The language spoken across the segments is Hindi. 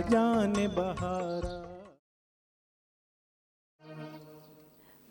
जाने बहारा।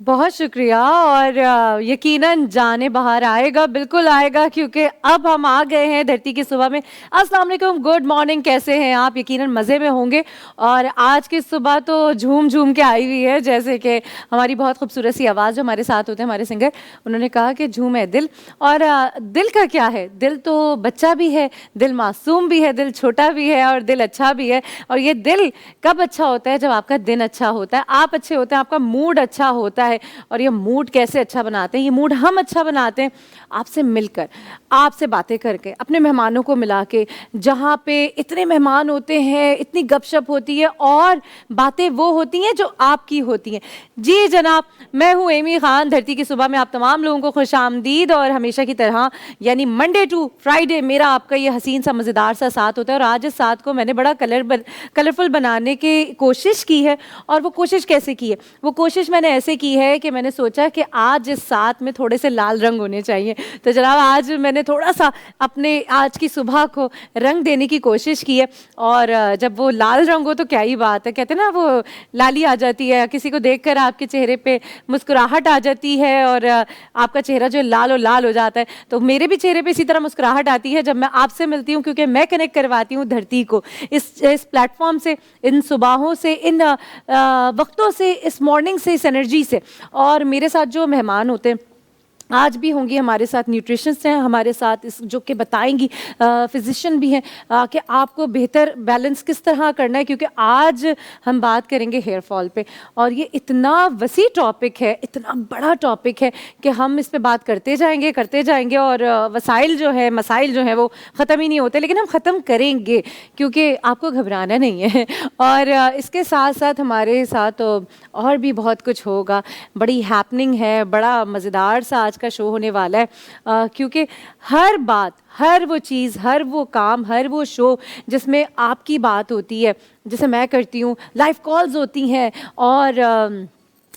बहुत शुक्रिया। और यकीनन जाने बाहर आएगा, बिल्कुल आएगा, क्योंकि अब हम आ गए हैं धरती की सुबह में। अस्सलाम वालेकुम, गुड मॉर्निंग, कैसे हैं आप? यकीनन मज़े में होंगे। और आज की सुबह तो झूम झूम के आई हुई है, जैसे कि हमारी बहुत खूबसूरत सी आवाज़ जो हमारे साथ होते हैं हमारे सिंगर, उन्होंने कहा कि झूम है दिल। और दिल का क्या है, दिल तो बच्चा भी है, दिल मासूम भी है, दिल छोटा भी है और दिल अच्छा भी है। और ये दिल कब अच्छा होता है? जब आपका दिन अच्छा होता है, आप अच्छे होते हैं, आपका मूड अच्छा होता है। और ये मूड कैसे अच्छा बनाते हैं? ये मूड हम अच्छा बनाते हैं आपसे मिलकर, आपसे बातें करके, अपने मेहमानों को मिला के। जहाँ पे इतने मेहमान होते हैं, इतनी गपशप होती है और बातें वो होती हैं जो आपकी होती हैं। जी जनाब, मैं हूँ एमी खान। धरती की सुबह में आप तमाम लोगों को खुश आमदीद। और हमेशा की तरह यानी मंडे टू फ्राइडे मेरा आपका ये हसीन सा मज़ेदार सा साथ होता है। और आज इस साथ को मैंने बड़ा कलरफुल बनाने की कोशिश की है। और वो कोशिश कैसे की है? वो कोशिश मैंने ऐसे की है कि मैंने सोचा कि आज इस साथ में थोड़े से लाल रंग होने चाहिए। तो जनाब आज मैंने थोड़ा सा अपने आज की सुबह को रंग देने की कोशिश की है। और जब वो लाल रंग हो तो क्या ही बात है, कहते हैं ना, वो लाली आ जाती है, किसी को देखकर आपके चेहरे पे मुस्कुराहट आ जाती है और आपका चेहरा जो लाल और लाल हो जाता है। तो मेरे भी चेहरे पे इसी तरह मुस्कुराहट आती है जब मैं आपसे मिलती हूँ, क्योंकि मैं कनेक्ट करवाती हूँ धरती को इस प्लेटफॉर्म से, इन सुबहों से, इन वक्तों से, इस मॉर्निंग से, इस एनर्जी से। और मेरे साथ जो मेहमान होते हैं आज भी होंगी, हमारे साथ न्यूट्रिशनिस्ट हैं हमारे साथ, इस जो कि बताएंगी, फिजिशियन भी हैं कि आपको बेहतर बैलेंस किस तरह करना है। क्योंकि आज हम बात करेंगे हेयर फॉल पे, और ये इतना वसी टॉपिक है, इतना बड़ा टॉपिक है कि हम इस पे बात करते जाएंगे और मसाइल जो है वो ख़त्म ही नहीं होते। लेकिन हम ख़त्म करेंगे, क्योंकि आपको घबराना नहीं है। और इसके साथ साथ हमारे साथ और भी बहुत कुछ होगा। बड़ी हैपनिंग है, बड़ा मज़ेदार सा आज का शो होने वाला है। क्योंकि हर बात, हर वो चीज़, हर वो काम, हर वो शो जिसमें आपकी बात होती है, जैसे मैं करती हूँ, लाइव कॉल्स होती हैं और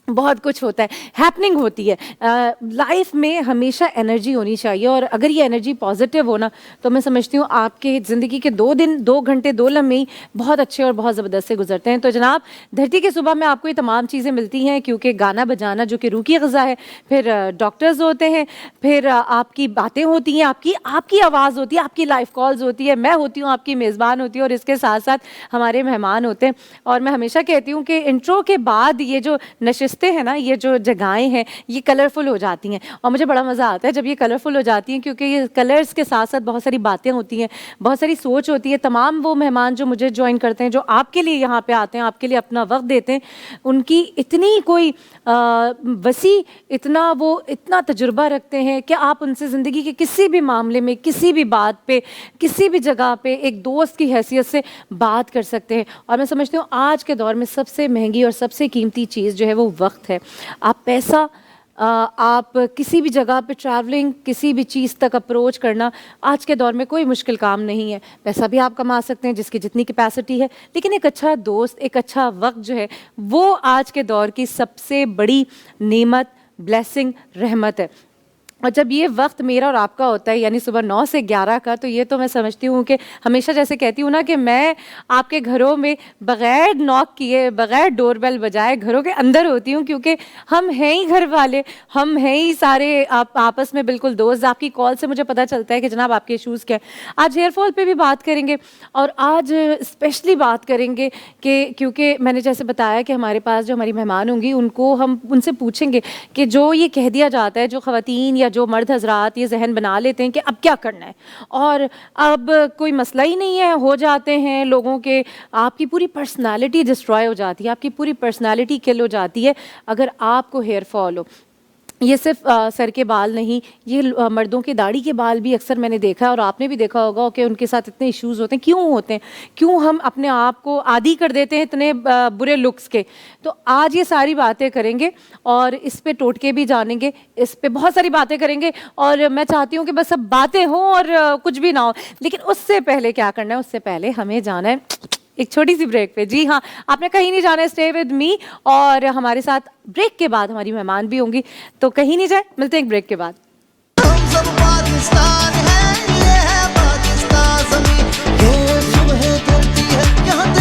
बहुत कुछ होता है, हैपनिंग होती है। लाइफ में हमेशा एनर्जी होनी चाहिए। और अगर ये एनर्जी पॉजिटिव हो ना, तो मैं समझती हूँ आपके ज़िंदगी के 2 दिन, 2 घंटे, 2 लम्हे ही बहुत अच्छे और बहुत ज़बरदस्त से गुजरते हैं। तो जनाब, धरती की सुबह में आपको ये तमाम चीज़ें मिलती हैं, क्योंकि गाना बजाना जो कि रूह की ग़िज़ा है, फिर डॉक्टर्स होते हैं, फिर आपकी बातें होती हैं, आपकी आवाज़ होती है, आपकी लाइव कॉल्स होती है, मैं होती हूँ आपकी मेज़बान होती हूँ, और इसके साथ साथ हमारे मेहमान होते हैं। और मैं हमेशा कहती हूँ कि इंट्रो के बाद ये जो नशिस्त हैं ना, ये जो जगहें हैं, ये कलरफुल हो जाती हैं। और मुझे बड़ा मज़ा आता है जब ये कलरफुल हो जाती हैं, क्योंकि ये कलर्स के साथ साथ बहुत सारी बातें होती हैं, बहुत सारी सोच होती है। तमाम वो मेहमान जो मुझे ज्वाइन करते हैं, जो आपके लिए यहाँ पे आते हैं, आपके लिए अपना वक्त देते हैं, उनकी इतनी कोई वसी, इतना तजुर्बा रखते हैं कि आप उनसे ज़िंदगी के किसी भी मामले में, किसी भी बात पे, किसी भी जगह पे एक दोस्त की हैसियत से बात कर सकते हैं। और मैं समझती हूँ आज के दौर में सबसे महंगी और सबसे कीमती चीज़ जो है वो वक्त है। आप पैसा, आप किसी भी जगह पे ट्रैवलिंग, किसी भी चीज़ तक अप्रोच करना आज के दौर में कोई मुश्किल काम नहीं है। पैसा भी आप कमा सकते हैं जिसकी जितनी कैपेसिटी है, लेकिन एक अच्छा दोस्त, एक अच्छा वक्त जो है वो आज के दौर की सबसे बड़ी नेमत, ब्लेसिंग, रहमत है। और जब ये वक्त मेरा और आपका होता है, यानी सुबह 9 से 11 का, तो ये तो मैं समझती हूँ कि हमेशा जैसे कहती हूँ ना कि मैं आपके घरों में बग़ैर नॉक किए, बग़ैर डोरबेल बजाए घरों के अंदर होती हूँ, क्योंकि हम हैं ही घर वाले, हम हैं ही सारे आपस में बिल्कुल दोस्त। आपकी कॉल से मुझे पता चलता है कि जनाब आपके इशूज़ क्या हैं। आज हेयर फॉल पर भी बात करेंगे, और आज स्पेशली बात करेंगे कि क्योंकि मैंने जैसे बताया कि हमारे पास जो हमारी मेहमान होंगी, हम उनसे पूछेंगे कि जो ये कह दिया जाता है, जो ख़वातीन या जो मर्द हजरात ये जहन बना लेते हैं कि अब क्या करना है और अब कोई मसला ही नहीं है, हो जाते हैं लोगों के, आपकी पूरी पर्सनालिटी डिस्ट्रॉय हो जाती है, आपकी पूरी पर्सनालिटी किल हो जाती है अगर आपको हेयर फॉल हो। ये सिर्फ सर के बाल नहीं, ये मर्दों की दाढ़ी के बाल भी अक्सर मैंने देखा है, और आपने भी देखा होगा कि उनके साथ इतने इश्यूज़ होते हैं। क्यों होते हैं? क्यों हम अपने आप को आदी कर देते हैं इतने बुरे लुक्स के? तो आज ये सारी बातें करेंगे और इस पे टोटके भी जानेंगे, इस पे बहुत सारी बातें करेंगे। और मैं चाहती हूँ कि बस सब बातें हों और कुछ भी ना हो। लेकिन उससे पहले क्या करना है? उससे पहले हमें जाना है एक छोटी सी ब्रेक पे। जी हाँ, आपने कहीं नहीं जाना है, स्टे विद मी। और हमारे साथ ब्रेक के बाद हमारी मेहमान भी होंगी, तो कहीं नहीं जाए, मिलते हैं एक ब्रेक के बाद। हम सब पाकिस्तान है, ये है पाकिस्तान ज़मीं, ये सुबह धरती है, यहाँ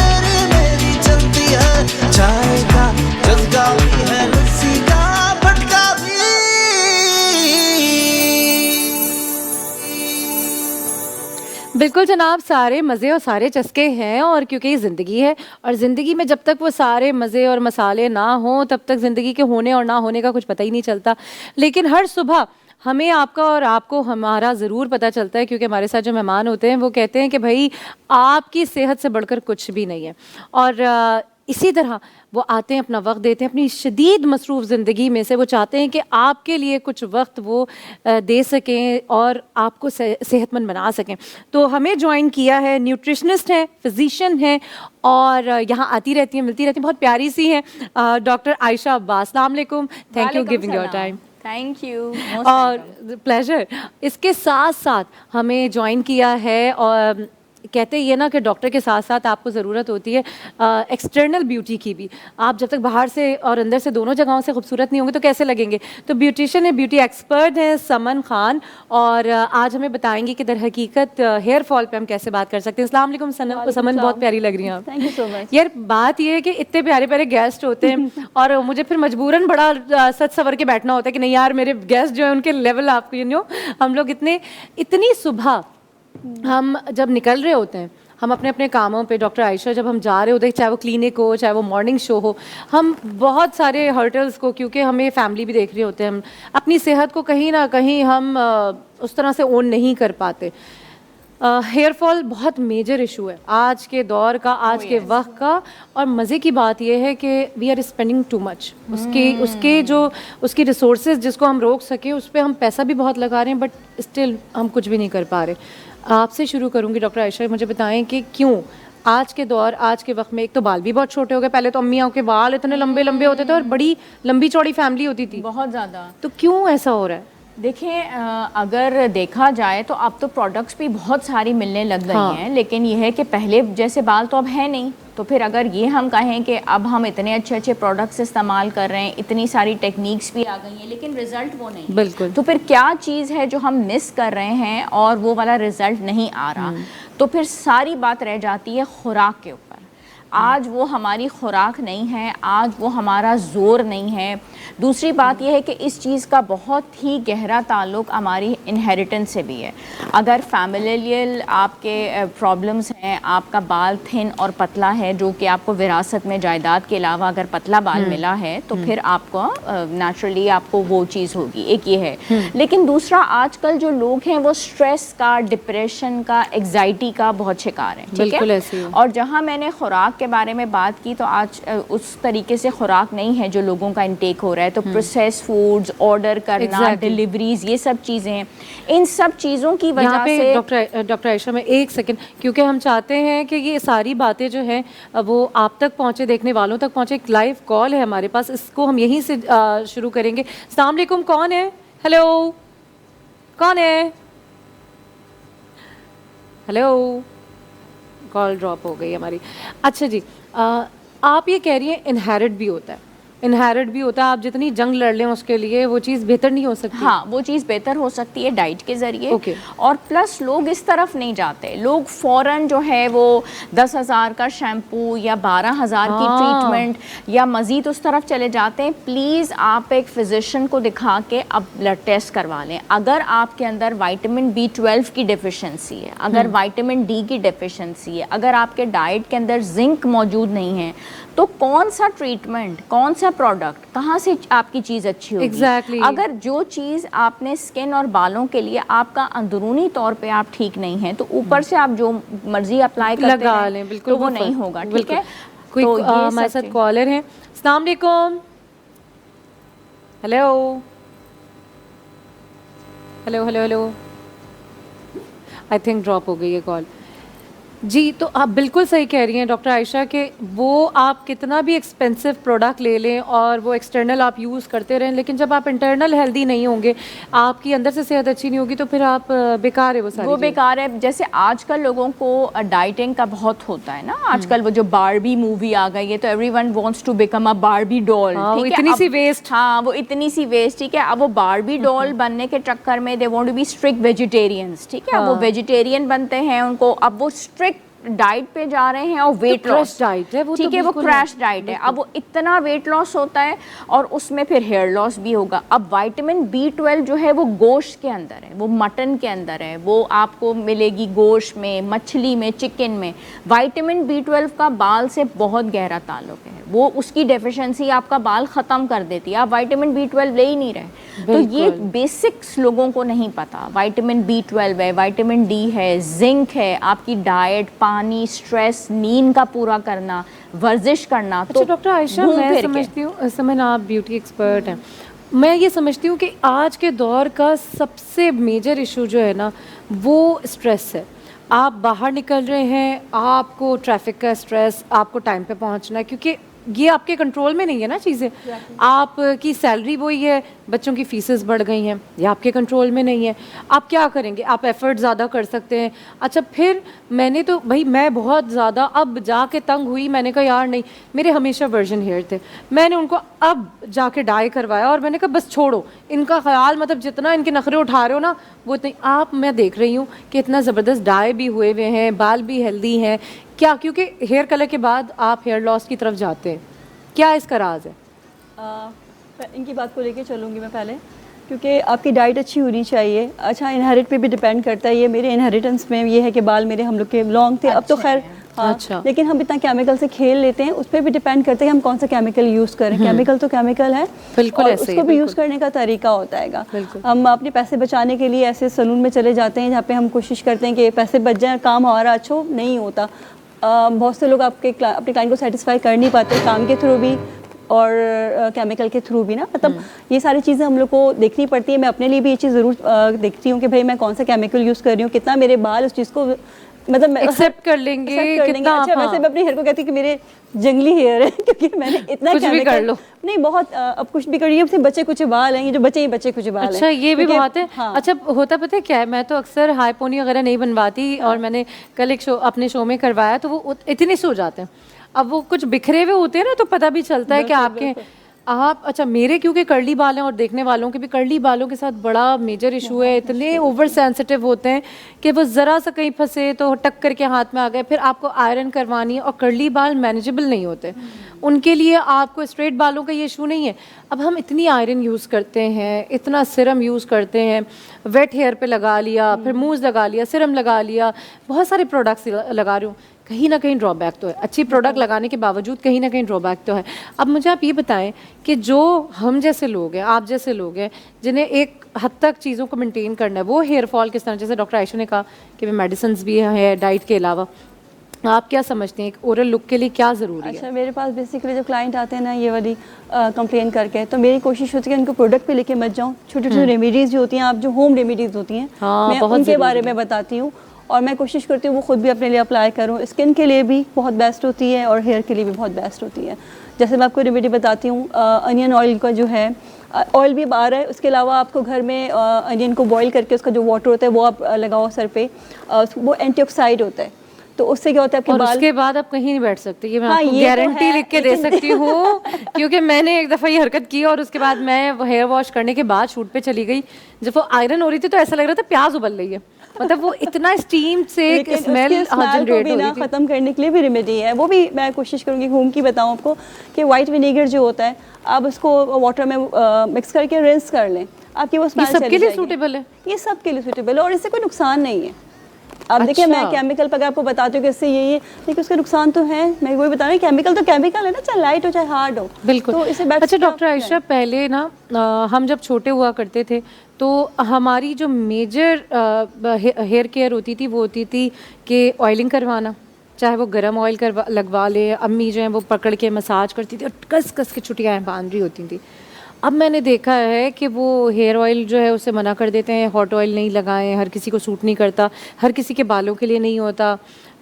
बिल्कुल जनाब, सारे मज़े और सारे चस्के हैं, और क्योंकि ये ज़िंदगी है, और ज़िंदगी में जब तक वो सारे मज़े और मसाले ना हों तब तक ज़िंदगी के होने और ना होने का कुछ पता ही नहीं चलता। लेकिन हर सुबह हमें आपका और आपको हमारा ज़रूर पता चलता है, क्योंकि हमारे साथ जो मेहमान होते हैं वो कहते हैं कि भाई आपकी सेहत से बढ़कर कुछ भी नहीं है। और इसी तरह वो आते हैं, अपना वक्त देते हैं अपनी शदीद मसरूफ़ ज़िंदगी में से। वो चाहते हैं कि आपके लिए कुछ वक्त वो दे सकें और आपको सेहतमंद बना सकें। तो हमें ज्वाइन किया है, न्यूट्रिशनिस्ट हैं, फिजिशियन हैं, और यहाँ आती रहती हैं, मिलती रहती हैं, बहुत प्यारी सी हैं, डॉक्टर आयशा अब्बास। अस्सलाम वालेकुम, thank you giving your time. Thank you और प्लेजर। इसके साथ साथ हमें ज्वाइन किया है, और कहते ये ना कि डॉक्टर के साथ साथ आपको ज़रूरत होती है एक्सटर्नल ब्यूटी की भी। आप जब तक बाहर से और अंदर से दोनों जगहों से खूबसूरत नहीं होंगे तो कैसे लगेंगे। तो ब्यूटिशियन है, ब्यूटी एक्सपर्ट हैं समन खान, और आज हमें बताएंगे कि दर हकीकत हेयर फॉल पे हम कैसे बात कर सकते हैं। अस्सलाम वालेकुम समन, बहुत प्यारी लग रही हैं आप। Thank you so much. यार बात ये है कि इतने प्यारे प्यारे गेस्ट होते हैं और मुझे फिर मजबूरन बड़ा सच सवर के बैठना होता है कि नहीं यार, मेरे गेस्ट जो है उनके लेवल आपको हम लोग इतनी सुबह हम जब निकल रहे होते हैं, हम अपने अपने कामों पे, डॉक्टर आयशा, जब हम जा रहे होते हैं, चाहे वो क्लिनिक हो, चाहे वो मॉर्निंग शो हो, हम बहुत सारे हर्टल्स को, क्योंकि हमें फैमिली भी देख रहे होते हैं, हम अपनी सेहत को कहीं ना कहीं हम उस तरह से ओन नहीं कर पाते। हेयर फॉल बहुत मेजर इशू है आज के दौर का, आज के वक्त का। और मज़े की बात यह है कि we are spending too much. उसकी रिसोर्सेज जिसको हम रोक सके, उस पर हम पैसा भी बहुत लगा रहे हैं, बट स्टिल हम कुछ भी नहीं कर पा रहे। आपसे शुरू करूंगी डॉक्टर आयशा, मुझे बताएं कि क्यों आज के दौर, आज के वक्त में, एक तो बाल भी बहुत छोटे हो गए। पहले तो अम्मियों के बाल इतने लंबे लंबे होते थे और बड़ी लंबी चौड़ी फैमिली होती थी, बहुत ज़्यादा। तो क्यों ऐसा हो रहा है? देखिए, अगर देखा जाए तो अब तो प्रोडक्ट्स भी बहुत सारी मिलने लग गई हैं, लेकिन ये है कि पहले जैसे बाल तो अब है नहीं। तो फिर अगर ये हम कहें कि अब हम इतने अच्छे अच्छे प्रोडक्ट्स इस्तेमाल कर रहे हैं, इतनी सारी टेक्निक्स भी आ गई हैं, लेकिन रिजल्ट वो नहीं। बिल्कुल। तो फिर क्या चीज़ है जो हम मिस कर रहे हैं और वो वाला रिजल्ट नहीं आ रहा? तो फिर सारी बात रह जाती है खुराक के ऊपर। आज वो हमारी खुराक नहीं है, आज वो हमारा जोर नहीं है। दूसरी बात यह है कि इस चीज़ का बहुत ही गहरा ताल्लुक़ हमारी इनहेरिटेंस से भी है। अगर फैमिलियल आपके प्रॉब्लम्स हैं, आपका बाल थिन और पतला है, जो कि आपको विरासत में जायदाद के अलावा अगर पतला बाल मिला है, तो फिर आपको नेचुरली आपको वो चीज़ होगी। एक ये है। लेकिन दूसरा, आजकल जो लोग हैं वो स्ट्रेस का, डिप्रेशन का, एग्जाइटी का बहुत शिकार हैं। ठीक है। और जहाँ मैंने खुराक के बारे में बात की, तो आज उस तरीके से खुराक नहीं है जो लोगों का इंटेक हो रहा है। तो प्रोसेस फूड्स ऑर्डर करना, डिलीवरीज, ये सब चीज़ें हैं। इन सब चीज़ों की वजह से डॉक्टर आयशा, में एक सेकंड, क्योंकि हम चाहते हैं कि ये सारी बातें जो हैं वो आप तक पहुँचे, देखने वालों तक पहुँचे। एक लाइव कॉल है हमारे पास, इसको हम यहीं से शुरू करेंगे। अस्सलाम वालेकुम, कौन है? हेलो, कौन है? हेलो, कॉल ड्रॉप हो गई हमारी। अच्छा जी, आप ये कह रही हैं इनहेरिट भी होता है, इनहेरिट भी होता है। आप जितनी जंग लड़ लें उसके लिए वो चीज़ बेहतर नहीं हो सकती। हाँ, वो चीज़ बेहतर हो सकती है डाइट के ज़रिए। और प्लस लोग इस तरफ नहीं जाते। लोग फ़ौरन जो है वो 10,000 का शैम्पू या 12,000 की ट्रीटमेंट या मज़ीद उस तरफ चले जाते हैं। प्लीज़ आप एक फ़िज़िशियन को दिखा के अब ब्लड टेस्ट करवा लें। अगर आपके अंदर विटामिन B12 की डिफिशेंसी है, अगर विटामिन D की डिफिशेंसी है, अगर आपके डाइट के अंदर जिंक मौजूद नहीं है, तो कौन सा ट्रीटमेंट, कौन सा प्रोडक्ट, कहाँ से आपकी चीज़ अच्छी होगी? Exactly. अगर जो चीज़ आपने स्किन और बालों के लिए आपका अंदरूनी तौर पे आप ठीक नहीं है, तो ऊपर से आप जो मर्जी अप्लाई करते हैं, बिल्कुल, तो वो नहीं होगा। ठीक है। तो हमारे साथ कॉलर हैं। अस्सलाम वालेकुम। Hello hello hello hello, I think drop हो गई है कॉल जी। तो आप बिल्कुल सही कह रही हैं डॉक्टर आयशा कि वो आप कितना भी एक्सपेंसिव प्रोडक्ट ले लें और वो एक्सटर्नल आप यूज़ करते रहें, लेकिन जब आप इंटरनल हेल्दी नहीं होंगे, आपकी अंदर से सेहत अच्छी नहीं होगी, तो फिर आप बेकार है वो बेकार है। जैसे आजकल लोगों को डाइटिंग का बहुत होता है ना, आजकल वो जो बारबी मूवी आ गई है, तो everyone wants to become a Barbie doll. इतनी सी वेस्ट, हाँ, वो इतनी सी वेस्ट। ठीक है। अब वो बारबी डॉल बनने के चक्कर में they want to be strict vegetarians. ठीक है। वो वेजिटेरियन बनते हैं, उनको अब वो स्ट्रिक्ट डाइट पे जा रहे हैं और वेट crash लॉस diet है वो, तो ठीक है, वो बिल्कुल क्रैश डाइट है। अब वो इतना वेट लॉस होता है और उसमें फिर हेयर लॉस भी होगा। अब विटामिन B12 जो है वो गोश्त के अंदर है, वो मटन के अंदर है, वो आपको मिलेगी गोश्त में, मछली में, चिकन में। विटामिन B12 का बाल से बहुत गहरा ताल्लुक है, वो उसकी डेफिशिएंसी आपका बाल ख़त्म कर देती है। आप विटामिन B12 ले ही नहीं रहे, तो ये बेसिक्स लोगों को नहीं पता। विटामिन B12 है, विटामिन D है, जिंक है, आपकी डाइट, पानी, स्ट्रेस, नींद का पूरा करना, वर्जिश करना। अच्छा डॉक्टर आयशा, घूम मैं फिर के। समझती हूँ, इस समय ना आप ब्यूटी एक्सपर्ट हैं, मैं ये समझती हूँ कि आज के दौर का सबसे मेजर इशू जो है ना वो स्ट्रेस है। आप बाहर निकल रहे हैं, आपको ट्रैफिक का स्ट्रेस, आपको टाइम पे पहुंचना है, क्योंकि ये आपके कंट्रोल में नहीं है ना चीज़ें। आपकी सैलरी वही है, बच्चों की फीसेस बढ़ गई हैं, ये आपके कंट्रोल में नहीं है। आप क्या करेंगे? आप एफर्ट ज़्यादा कर सकते हैं। अच्छा, फिर मैंने तो भाई मैं बहुत ज़्यादा अब जाके तंग हुई, मैंने कहा यार नहीं, मेरे हमेशा वर्जन हेयर थे, मैंने उनको अब जाके डाई करवाया और मैंने कहा बस छोड़ो इनका ख्याल, मतलब जितना इनके नखरे उठा रहे हो ना वो इतनी। आप, मैं देख रही हूँ कि इतना ज़बरदस्त डाई भी हुए हुए हैं, बाल भी हेल्दी हैं, क्या क्योंकि हेयर कलर के बाद आप हेयर लॉस की तरफ जाते हैं, क्या इसका राज है? इनकी बात को लेके चलूँगी मैं पहले, क्योंकि आपकी डाइट अच्छी होनी चाहिए। अच्छा, इनहेरिट पे भी डिपेंड करता है। ये मेरे इनहेरिटेंस में ये है कि बाल मेरे हम लोग के लॉन्ग थे, अब तो खैर हाँ, अच्छा। लेकिन हम इतना केमिकल से खेल लेते हैं, उस पर भी डिपेंड करता है कि हम कौन सा केमिकल यूज़ करें। केमिकल तो केमिकल है, बिल्कुल और ऐसे ही, उसको भी यूज़ बिल्कुल। करने का तरीका होता है। बिल्कुल। हम अपने पैसे बचाने के लिए ऐसे सलून में चले जाते हैं जहाँ पे हम कोशिश करते हैं कि पैसे बच जाए, काम हमारा अच्छा नहीं होता। बहुत से लोग अपने क्लाइंट को सेटिस्फाई कर नहीं पाते, काम के थ्रू भी और केमिकल के थ्रू भी ना, मतलब ये सारी चीज़ें हम लोग को देखनी पड़ती है। मैं अपने लिए भी ये चीज़ ज़रूर देखती हूँ कि भाई मैं कौन सा केमिकल यूज़ कर रही हूँ, कितना मेरे बाल उस चीज़ को मतलब एक्सेप्ट कर लेंगे, कितना अच्छा, हाँ। वैसे मैं अपने हेयर को कहती हूँ कि मेरे जंगली हेयर है क्योंकि मैंने इतना कुछ भी कर लो। नहीं, बहुत अब कुछ भी करिए, अब बच्चे कुछ बाल हैं, ये जो बच्चे ही बच्चे कुछ बाल हैं। अच्छा, ये भी क्योंकि- बात है। हाँ। अच्छा, होता पता है क्या है, मैं तो अक्सर हाई पोनी वगैरह नहीं बनवाती, और मैंने कल एक शो अपने शो में करवाया तो वो इतने से हो जाते हैं। अब वो कुछ बिखरे हुए होते हैं ना, तो पता भी चलता है कि आपके आप, अच्छा मेरे क्योंकि कर्ली बाल हैं और देखने वालों के भी कर्ली बालों के साथ बड़ा मेजर इशू है, इतने ओवर सेंसिटिव होते हैं कि वो ज़रा सा कहीं फंसे तो टक्कर के हाथ में आ गए, फिर आपको आयरन करवानी है, और कर्ली बाल मैनेजेबल नहीं होते उनके लिए। आपको स्ट्रेट बालों का ये इशू नहीं है। अब हम इतनी आयरन यूज़ करते हैं, इतना सिरम यूज़ करते हैं, वेट हेयर पे लगा लिया, फिर मूव लगा लिया, सिरम लगा लिया, बहुत सारे प्रोडक्ट्स लगा रही हूँ, कहीं ना कहीं ड्रॉबैक तो है। अच्छी प्रोडक्ट लगाने के बावजूद कहीं ना कहीं ड्रॉबैक तो है। अब मुझे आप ये बताएं कि जो हम जैसे लोग हैं, आप जैसे लोग हैं, जिन्हें एक हद तक चीज़ों को मेंटेन करना है, वो हेयर फॉल किस तरह, जैसे डॉक्टर आयशा ने कहा कि मेडिसिन भी है डाइट के अलावा, आप क्या समझते हैं एक ओरल लुक के लिए क्या ज़रूरी है? अच्छा, मेरे पास बेसिकली जब क्लाइंट आते हैं ना ये वाली कंप्लेन करके, तो मेरी कोशिश होती है कि उनको प्रोडक्ट पे लेके मत जाऊँ। छोटी छोटी रेमेडीज़ जो होती हैं, आप जो होम रेमेडीज़ होती हैं, हाँ, मैं बहुत उनके ज़रूरी बारे है। में बताती हूँ, और मैं कोशिश करती हूँ वो खुद भी अपने लिए अप्लाई करूँ। स्किन के लिए भी बहुत बेस्ट होती है और हेयर के लिए भी बहुत बेस्ट होती है। जैसे मैं आपको रेमेडी बताती हूँ, अनियन ऑयल का जो है, ऑयल भी आ रहा है, उसके अलावा आपको घर में अनियन को बॉईल करके उसका जो वाटर होता है वो आप लगाओ सर पे, वो एंटीऑक्सीडेंट होता है, तो उससे क्या होता है आपके और बाल। उसके बाद आप कहीं नहीं बैठ सकते, ये मैं हाँ, आपको ये तो गारंटी है, लिख के दे लेकिन- सकती हूँ क्योंकि मैंने एक दफ़ा ये हरकत की और उसके बाद मैं हेयर वॉश करने के बाद शूट पे चली गई, जब वो आयरन हो रही थी तो ऐसा लग रहा था प्याज उबल रही है, मतलब वो इतना स्टीम से लेकिन स्मेल उसके smell को जनरेट भी हो ना रही थी। ख़त्म करने के लिए भी रेमेडी है, वो भी मैं कोशिश करूँगी होम की बताऊँ आपको, कि वाइट विनेगर जो होता है आप उसको वाटर में मिक्स करके रिंस कर लें, आपकी वो ये स्मेल सबके चली लिए जाएगी। सूटेबल है? ये सबके लिए सूटेबल है और इससे कोई नुकसान नहीं है। अब देखिए, मैं अच्छा। केमिकल पर आपको बताती हूँ कि इससे ये लेकिन उसके नुकसान तो है, मैं वही बता रही हूँ, केमिकल तो केमिकल है ना, चाहे लाइट हो चाहे हार्ड हो। बिल्कुल। तो इसे बेस्ट अच्छा डॉक्टर आयशा, पहले ना हम जब छोटे हुआ करते थे तो हमारी जो मेजर हेयर केयर होती थी वो होती थी कि ऑयलिंग करवाना, चाहे वो गर्म ऑयल लगवा ले, अम्मी जो है वो पकड़ के मसाज करती थी और कस कस के छुट्टियाँ बांध रही होती थी। अब मैंने देखा है कि वो हेयर ऑयल जो है उसे मना कर देते हैं, हॉट ऑयल नहीं लगाएं, हर किसी को सूट नहीं करता, हर किसी के बालों के लिए नहीं होता।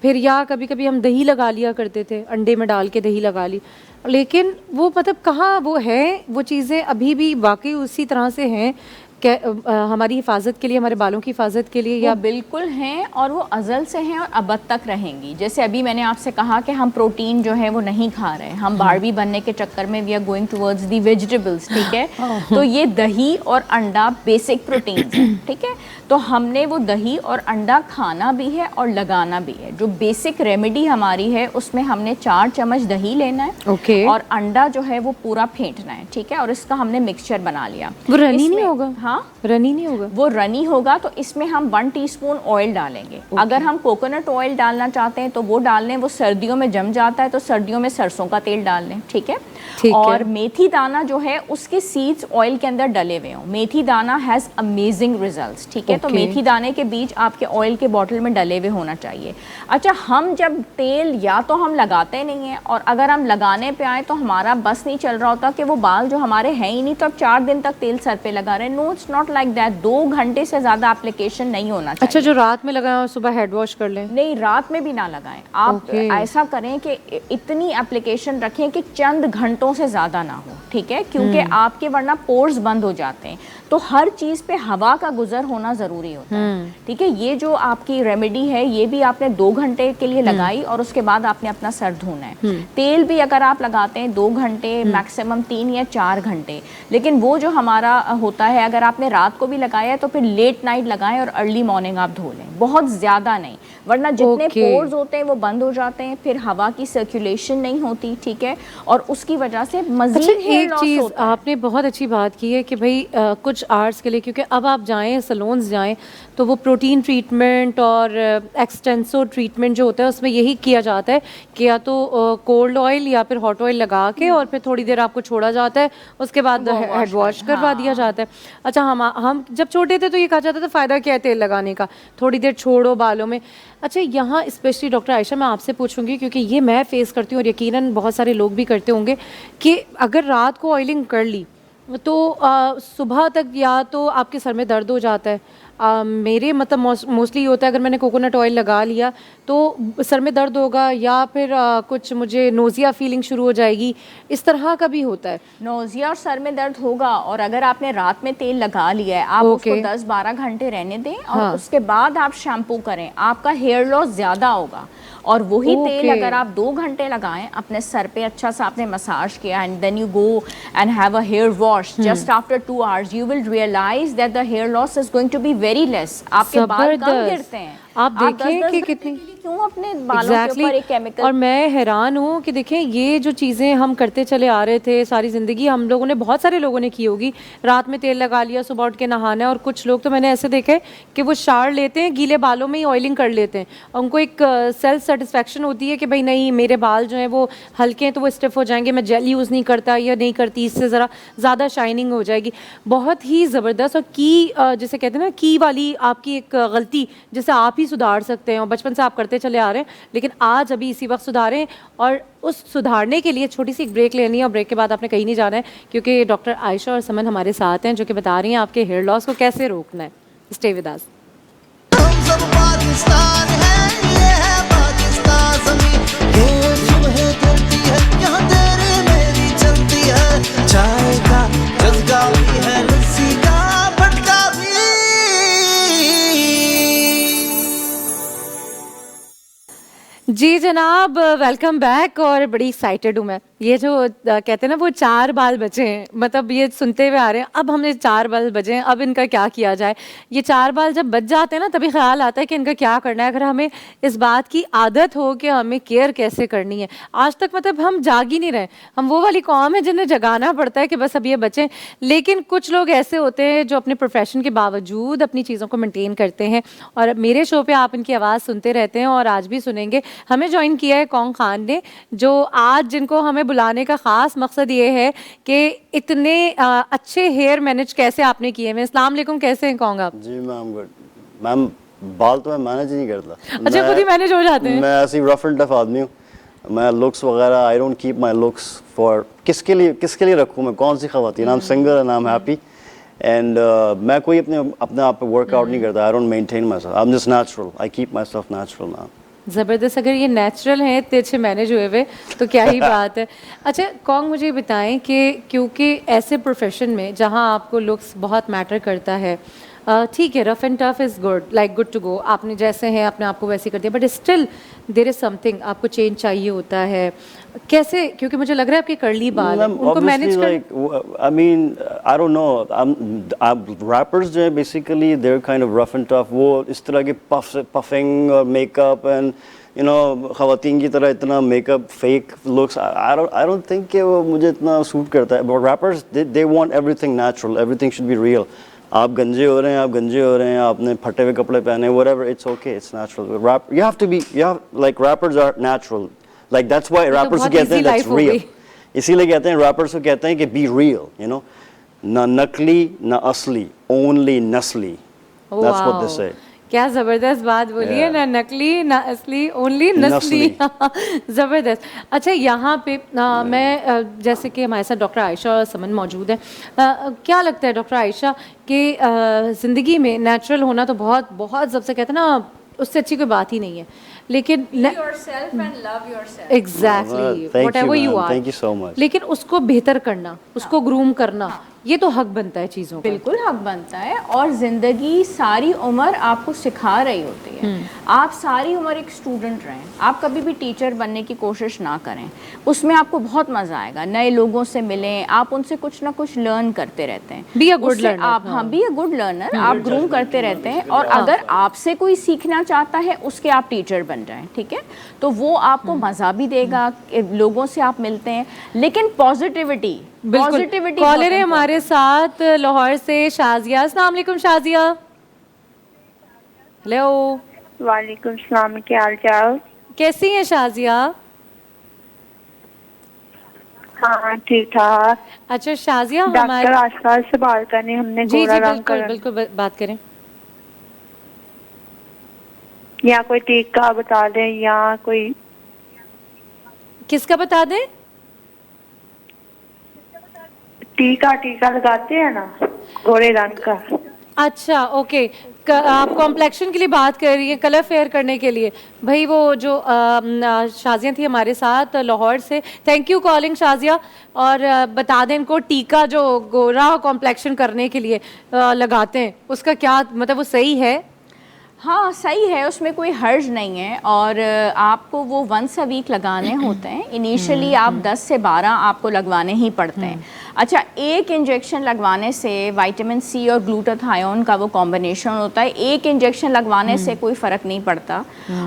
फिर या कभी कभी हम दही लगा लिया करते थे, अंडे में डाल के दही लगा ली, लेकिन वो मतलब कहाँ वो है, वो चीज़ें अभी भी वाकई उसी तरह से हैं हमारी हिफाजत के लिए, हमारे बालों की हिफाजत के लिए, वो या बिल्कुल हैं और वो अज़ल से हैं और अबद तक रहेंगी। जैसे अभी मैंने आपसे कहा कि हम प्रोटीन जो है वो नहीं खा रहे, हम बारबी बनने के चक्कर में we are going towards the vegetables, ठीक है। तो ये दही और अंडा बेसिक प्रोटीन्स हैं, ठीक है। तो हमने वो दही और अंडा खाना भी है और लगाना भी है। जो बेसिक रेमेडी हमारी है उसमें हमने 4 चम्मच दही लेना है, ओके, और अंडा जो है वो पूरा फेंटना है, ठीक है। और इसका हमने मिक्सचर बना लिया। वो रनी नहीं इसमें- होगा? हाँ, रनी नहीं होगा। वो रनी होगा तो इसमें हम 1 टीस्पून ऑयल डालेंगे। अगर हम कोकोनट ऑयल डालना चाहते हैं तो वो डाल लें, वो सर्दियों में जम जाता है तो सर्दियों में सरसों का तेल डाल लें, ठीक है। ठीक है। और मेथी दाना जो है उसके सीड्स ऑयल के अंदर डले हुए हों। मेथी दाना हैज़ अमेजिंग रिजल्ट्स, ठीक है। तो Okay. मेथी दाने के बीज आपके ऑयल के बॉटल में डले हुए होना चाहिए। अच्छा, हम जब तेल या तो हम लगाते नहीं हैं, और अगर हम लगाने पे आए तो हमारा बस नहीं चल रहा होता कि वो बाल जो हमारे हैं ही नहीं, तो अब 4 दिन तक तेल सर पे लगा रहे हैं। No, it's not like that. 2 घंटे से ज़्यादा एप्लीकेशन नहीं होना चाहिए। अच्छा, जो रात में लगाएं और सुबह हेड वॉश कर लें? नहीं, रात में भी ना लगाएं आप। Okay. ऐसा करें कि इतनी एप्लीकेशन रखें कि चंद घंटों से ज़्यादा ना हो, ठीक है। क्योंकि आपके वरना पोर्स बंद हो जाते हैं, तो हर चीज़ पे हवा का गुजर होना ज़रूरी होता है, ठीक है। ये जो आपकी रेमेडी है ये भी आपने 2 घंटे के लिए लगाई और उसके बाद आपने अपना सर धोना है। तेल भी अगर आप लगाते हैं 2 घंटे, मैक्सिमम 3 या 4 घंटे। लेकिन वो जो हमारा होता है, अगर आपने रात को भी लगाया है तो फिर लेट नाइट लगाएं और अर्ली मॉर्निंग आप धो लें, बहुत ज़्यादा नहीं, वरना जितने Okay. पोर्स होते हैं वो बंद हो जाते हैं, फिर हवा की सर्कुलेशन नहीं होती, ठीक है। और उसकी वजह से मज़ीद अच्छा, हेयर एक लॉस चीज़ होता है। आपने बहुत अच्छी बात की है कि भाई कुछ आवर्स के लिए, क्योंकि अब आप जाएं सलोन्स जाएं तो वो प्रोटीन ट्रीटमेंट और एक्सटेंसो ट्रीटमेंट जो होता है उसमें यही किया जाता है कि या तो कोल्ड ऑयल या फिर हॉट ऑयल लगा के और फिर थोड़ी देर आपको छोड़ा जाता है, उसके बाद हेड वॉश करवा दिया जाता है। अच्छा, हम जब छोटे थे तो ये कहा जाता था फ़ायदा क्या है तेल लगाने का, थोड़ी देर छोड़ो बालों में। अच्छा, यहाँ स्पेशली डॉक्टर आयशा मैं आपसे पूछूंगी, क्योंकि ये मैं फेस करती हूँ और यकीनन बहुत सारे लोग भी करते होंगे, कि अगर रात को ऑयलिंग कर ली तो सुबह तक या तो आपके सर में दर्द हो जाता है। मेरे मतलब मोस्टली होता है, अगर मैंने कोकोनट ऑयल लगा लिया तो सर में दर्द होगा, या फिर कुछ मुझे नोज़िया फीलिंग शुरू हो जाएगी, इस तरह का भी होता है। नोज़िया और सर में दर्द होगा, और अगर आपने रात में तेल लगा लिया है आप उसको 10-12 घंटे रहने दें और उसके बाद आप शैम्पू करें, आपका हेयर लॉस ज़्यादा होगा। और वही तेल अगर आप 2 घंटे लगाएं अपने सर पे, अच्छा सा आपने मसाज किया, and then you go and have a hair wash just after 2 hours, you will realise that the hair loss is going to be very less. आपके बाल कम गिरते हैं। आप देखें 10-10 कि घंटे कितनी के लिए क्यों अपने बालों के ऊपर एक केमिकल। और मैं हैरान हूँ कि देखें ये जो चीज़ें हम करते चले आ रहे थे सारी ज़िंदगी, हम लोगों ने, बहुत सारे लोगों ने की होगी, रात में तेल लगा लिया, सुबह उठ के नहाना है। और कुछ लोग तो मैंने ऐसे देखे कि वो शावर लेते हैं, गीले बालों में ही ऑयलिंग कर लेते हैं, उनको एक सेल्फ सेटिस्फेक्शन होती है कि भाई नहीं, मेरे बाल जो हैं वो हल्के हैं तो वो स्टिफ हो जाएंगे, मैं जेल यूज़ नहीं करता या नहीं करती, इससे ज़रा ज़्यादा शाइनिंग हो जाएगी। बहुत ही ज़बरदस्त, और जिसे कहते हैं ना, की वाली आपकी एक गलती जिसे आप ही सुधार सकते हैं, और बचपन से आप करते चले आ रहे हैं, लेकिन आज अभी इसी वक्त सुधारें। और उस सुधारने के लिए छोटी सी एक ब्रेक लेनी है, और ब्रेक के बाद आपने कहीं नहीं जाना है, क्योंकि डॉक्टर आयशा और समन हमारे साथ हैं जो कि बता रही हैं आपके हेयर लॉस को कैसे रोकना है। Stay with us. हम सब पाकिस्तान है, ये है पाकिस्तान ज़मीं, ये सुबह धरती है, यहाँ तेरी मेरी चलती है, चाय का जज्बा भी है, लस्सी का भटका भी। जी जनाब, वेलकम बैक। और बड़ी एक्साइटेड हूँ मैं, ये जो कहते हैं ना वो 4 बाल बचे हैं, मतलब ये सुनते हुए आ रहे हैं, अब हमने 4 बाल बचे हैं, अब इनका क्या किया जाए। ये 4 बाल जब बच जाते हैं ना, तभी ख्याल आता है कि इनका क्या करना है। अगर हमें इस बात की आदत हो कि हमें केयर कैसे करनी है, आज तक मतलब हम जाग ही नहीं रहे, हम वो वाली कौम है जिन्हें जगाना पड़ता है कि बस अब ये बचें। लेकिन कुछ लोग ऐसे होते हैं जो अपने प्रोफेशन के बावजूद अपनी चीज़ों को मेनटेन करते हैं, और मेरे शो पे आप इनकी आवाज़ सुनते रहते हैं और आज भी सुनेंगे। हमें ज्वाइन किया है कौन खान ने, जो आज जिनको हमें बुलाने का ख़ास मकसद ये है कि इतने अच्छे हेयर मैनेज कैसे आपने किए हैं। अस्सलाम वालेकुम, कैसे हैं कौन आप? जी मैम, गुड मैम। बाल तो मैं मैनेज ही नहीं करता। अच्छा, खुद ही मैनेज हो जाते हैं? मैं ऐसी रफ एंड टफ आदमी हूँ। मैं लुक्स वगैरह, I don't keep my looks for किसके लिए रखूँ मैं, कौन सी ख़वातीन। I am single and I am happy, and मैं कोई अपने आप पे वर्कआउट नहीं करता। I don't maintain my self, I am just natural, I keep my self natural ma'am. ज़बरदस्त। अगर ये नेचुरल हैं इतने अच्छे मैनेज हुए हुए तो क्या ही बात है। अच्छा कॉन्ग, मुझे बताएं कि क्योंकि ऐसे प्रोफेशन में जहाँ आपको लुक्स बहुत मैटर करता है, ठीक है rough and tough is good, like good to go, आपने जैसे हैं अपने आप को वैसे कर दिया, but still there is something, आपको चेंज चाहिए होता है। कैसे, क्योंकि मुझे लग रहा है आपके कर्ली बाल हैं, उनको मैनेज कर, I mean, I don't know. Rappers जो है basically they're kind of rough and tough. वो इस तरह के puffing और makeup and you know ख़वातीन की तरह इतना makeup fake looks. I don't think कि वो मुझे इतना suit करता है. But rappers they want everything natural. Everything should be real. आप गंजे हो रहे हैं, आपने फटे हुए कपड़े पहने, whatever, it's okay, it's natural. Like rappers are natural. Like that's why rappers को कहते हैं that's real. इसीलिए कहते हैं rappers को कहते हैं कि be real, you know, ना नकली ना असली, only नस्ली. That's what they say. क्या ज़बरदस्त बात बोली है, ना नकली ना असली, ओनली नस्ली। ज़बरदस्त। अच्छा यहाँ पे मैं जैसे कि हमारे साथ डॉक्टर आयशा और समन मौजूद है, क्या लगता है डॉक्टर आयशा कि ज़िंदगी में नेचुरल होना तो बहुत बहुत सबसे कहते हैं ना उससे अच्छी कोई बात ही नहीं है, लेकिन yourself and love yourself. Exactly Thank whatever you, you ma'am. Are, Thank you so much. लेकिन उसको बेहतर करना, उसको ग्रूम करना, ये तो हक बनता है चीज़ों का। बिल्कुल हक बनता है, और ज़िंदगी सारी उम्र आपको सिखा रही होती है। आप सारी उम्र एक स्टूडेंट रहें, आप कभी भी टीचर बनने की कोशिश ना करें, उसमें आपको बहुत मज़ा आएगा। नए लोगों से मिलें, आप उनसे कुछ ना कुछ लर्न करते रहते हैं। बी अ गुड उससे लर्नर। आप बी अ गुड लर्नर, आप ग्रूम करते रहते हैं, और अगर आपसे कोई सीखना चाहता है उसके आप टीचर बन जाएं, ठीक है, तो वो आपको मज़ा भी देगा, लोगों से आप मिलते हैं, लेकिन पॉजिटिविटी कॉलर है हमारे साथ लाहौर से शाजिया। अस्सलाम वालेकुम शाजिया। हेलो, वालेकुम सलाम, क्या हाल चाल? कैसी हैं शाजिया? हाँ ठीक ठाक। अच्छा शाजिया, डॉक्टर हमारे आसपास से बात करनी, हमने जी गोरा जी रंग बिल्कुल का बिल्कुल बात करें। या कोई टीका बता दें, या कोई किसका बता दें? टीका लगाते हैं ना गोरे रंग का। अच्छा ओके, आप कॉम्प्लेक्शन के लिए बात कर रही हैं, कलर फेयर करने के लिए। भाई वो जो शाजिया थी हमारे साथ लाहौर से, थैंक यू कॉलिंग शाजिया, और बता दें इनको टीका जो गोरा कॉम्प्लेक्शन करने के लिए लगाते हैं उसका क्या मतलब, वो सही है? हाँ सही है, उसमें कोई हर्ज नहीं है, और आपको वो वंस अ वीक लगाने होते हैं। इनिशियली आप 10 से 12 आपको लगवाने ही पड़ते हैं। अच्छा, एक इंजेक्शन लगवाने से विटामिन सी और ग्लूटाथायोन का वो कॉम्बिनेशन होता है, एक इंजेक्शन लगवाने से कोई फ़र्क नहीं पड़ता,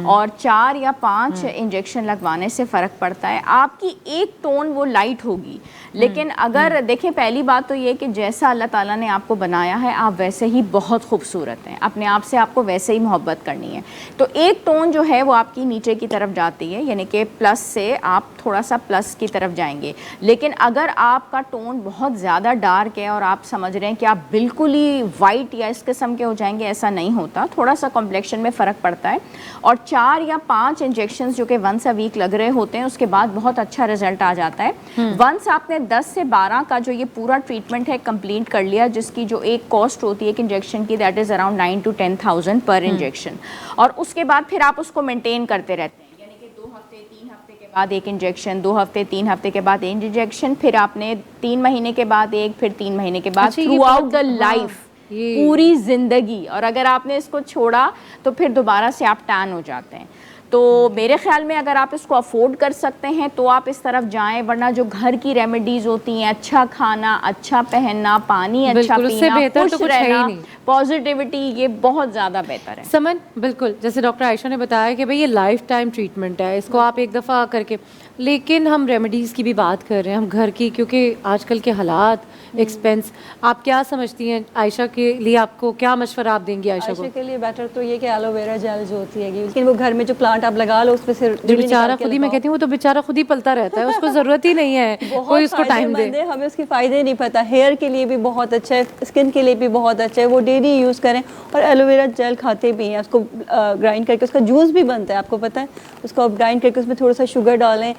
और 4 या 5 इंजेक्शन लगवाने से फ़र्क पड़ता है। आपकी एक टोन वो लाइट होगी, लेकिन अगर देखें, पहली बात तो ये कि जैसा अल्लाह ताला ने आपको बनाया है आप वैसे ही बहुत खूबसूरत हैं, अपने आप से आपको वैसे ही मोहब्बत करनी है। तो एक टोन जो है वो आपकी नीचे की तरफ जाती है, यानी कि प्लस से आप थोड़ा सा प्लस की तरफ जाएंगे। लेकिन अगर आपका टोन बहुत ज़्यादा डार्क है और आप समझ रहे हैं कि आप बिल्कुल ही वाइट या इस किस्म के हो जाएंगे, ऐसा नहीं होता, थोड़ा सा कॉम्प्लेक्शन में फ़र्क पड़ता है। और 4 या 5 इंजेक्शंस जो कि वंस अ वीक लग रहे होते हैं, उसके बाद बहुत अच्छा रिजल्ट आ जाता है। वंस आपने 10 से 12 का जो ये पूरा ट्रीटमेंट है कंप्लीट कर लिया, जिसकी जो एक कॉस्ट होती है एक इंजेक्शन की, दैट इज़ अराउंड 9 to 10,000 पर इंजेक्शन, और उसके बाद फिर आप उसको मेंटेन करते रहते हैं, यानी कि 2 हफ्ते 3 हफ्ते के बाद एक इंजेक्शन, 2 हफ्ते 3 हफ्ते के बाद एक इंजेक्शन, फिर आपने 3 महीने के बाद एक, फिर 3 महीने के बाद, अच्छा, ये थ्रू आउट द हाँ, लाइफ, ये पूरी जिंदगी। और अगर आपने इसको छोड़ा तो फिर दोबारा से आप टैन हो जाते हैं। तो मेरे ख्याल में अगर आप इसको अफोर्ड कर सकते हैं तो आप इस तरफ जाएं, वरना जो घर की रेमेडीज होती हैं, अच्छा खाना, अच्छा पहनना, पानी अच्छा पीना, खुश रहना, पॉजिटिविटी, ये बहुत ज़्यादा बेहतर है। समन, बिल्कुल जैसे डॉक्टर आयशा ने बताया कि भाई ये लाइफ टाइम ट्रीटमेंट है, इसको आप एक दफ़ा करके, लेकिन हम रेमेडीज़ की भी बात कर रहे हैं, हम घर की, क्योंकि आजकल के हालात, एक्सपेंस, आप क्या समझती हैं आयशा के लिए, आपको क्या मशवरा आप देंगी आयशा को? के लिए बेटर तो ये कि एलोवेरा जेल जो होती है, लेकिन वो घर में जो प्लांट आप लगा लो उसमें से जो बेचारा खुद ही, मैं कहती हूँ वो तो बेचारा खुद ही पलता रहता है, उसको ज़रूरत ही नहीं है कोई उसको टाइम दे। हमें उसके फ़ायदे नहीं पता। हेयर के लिए भी बहुत अच्छा है, स्किन के लिए भी बहुत अच्छा है, वो डेली यूज़ करें। और एलोवेरा जेल खाते भी हैं, उसको ग्राइंड करके उसका जूस भी बनता है, आपको पता है, उसको आप ग्राइंड करके उसमें थोड़ा सा शुगर डालें,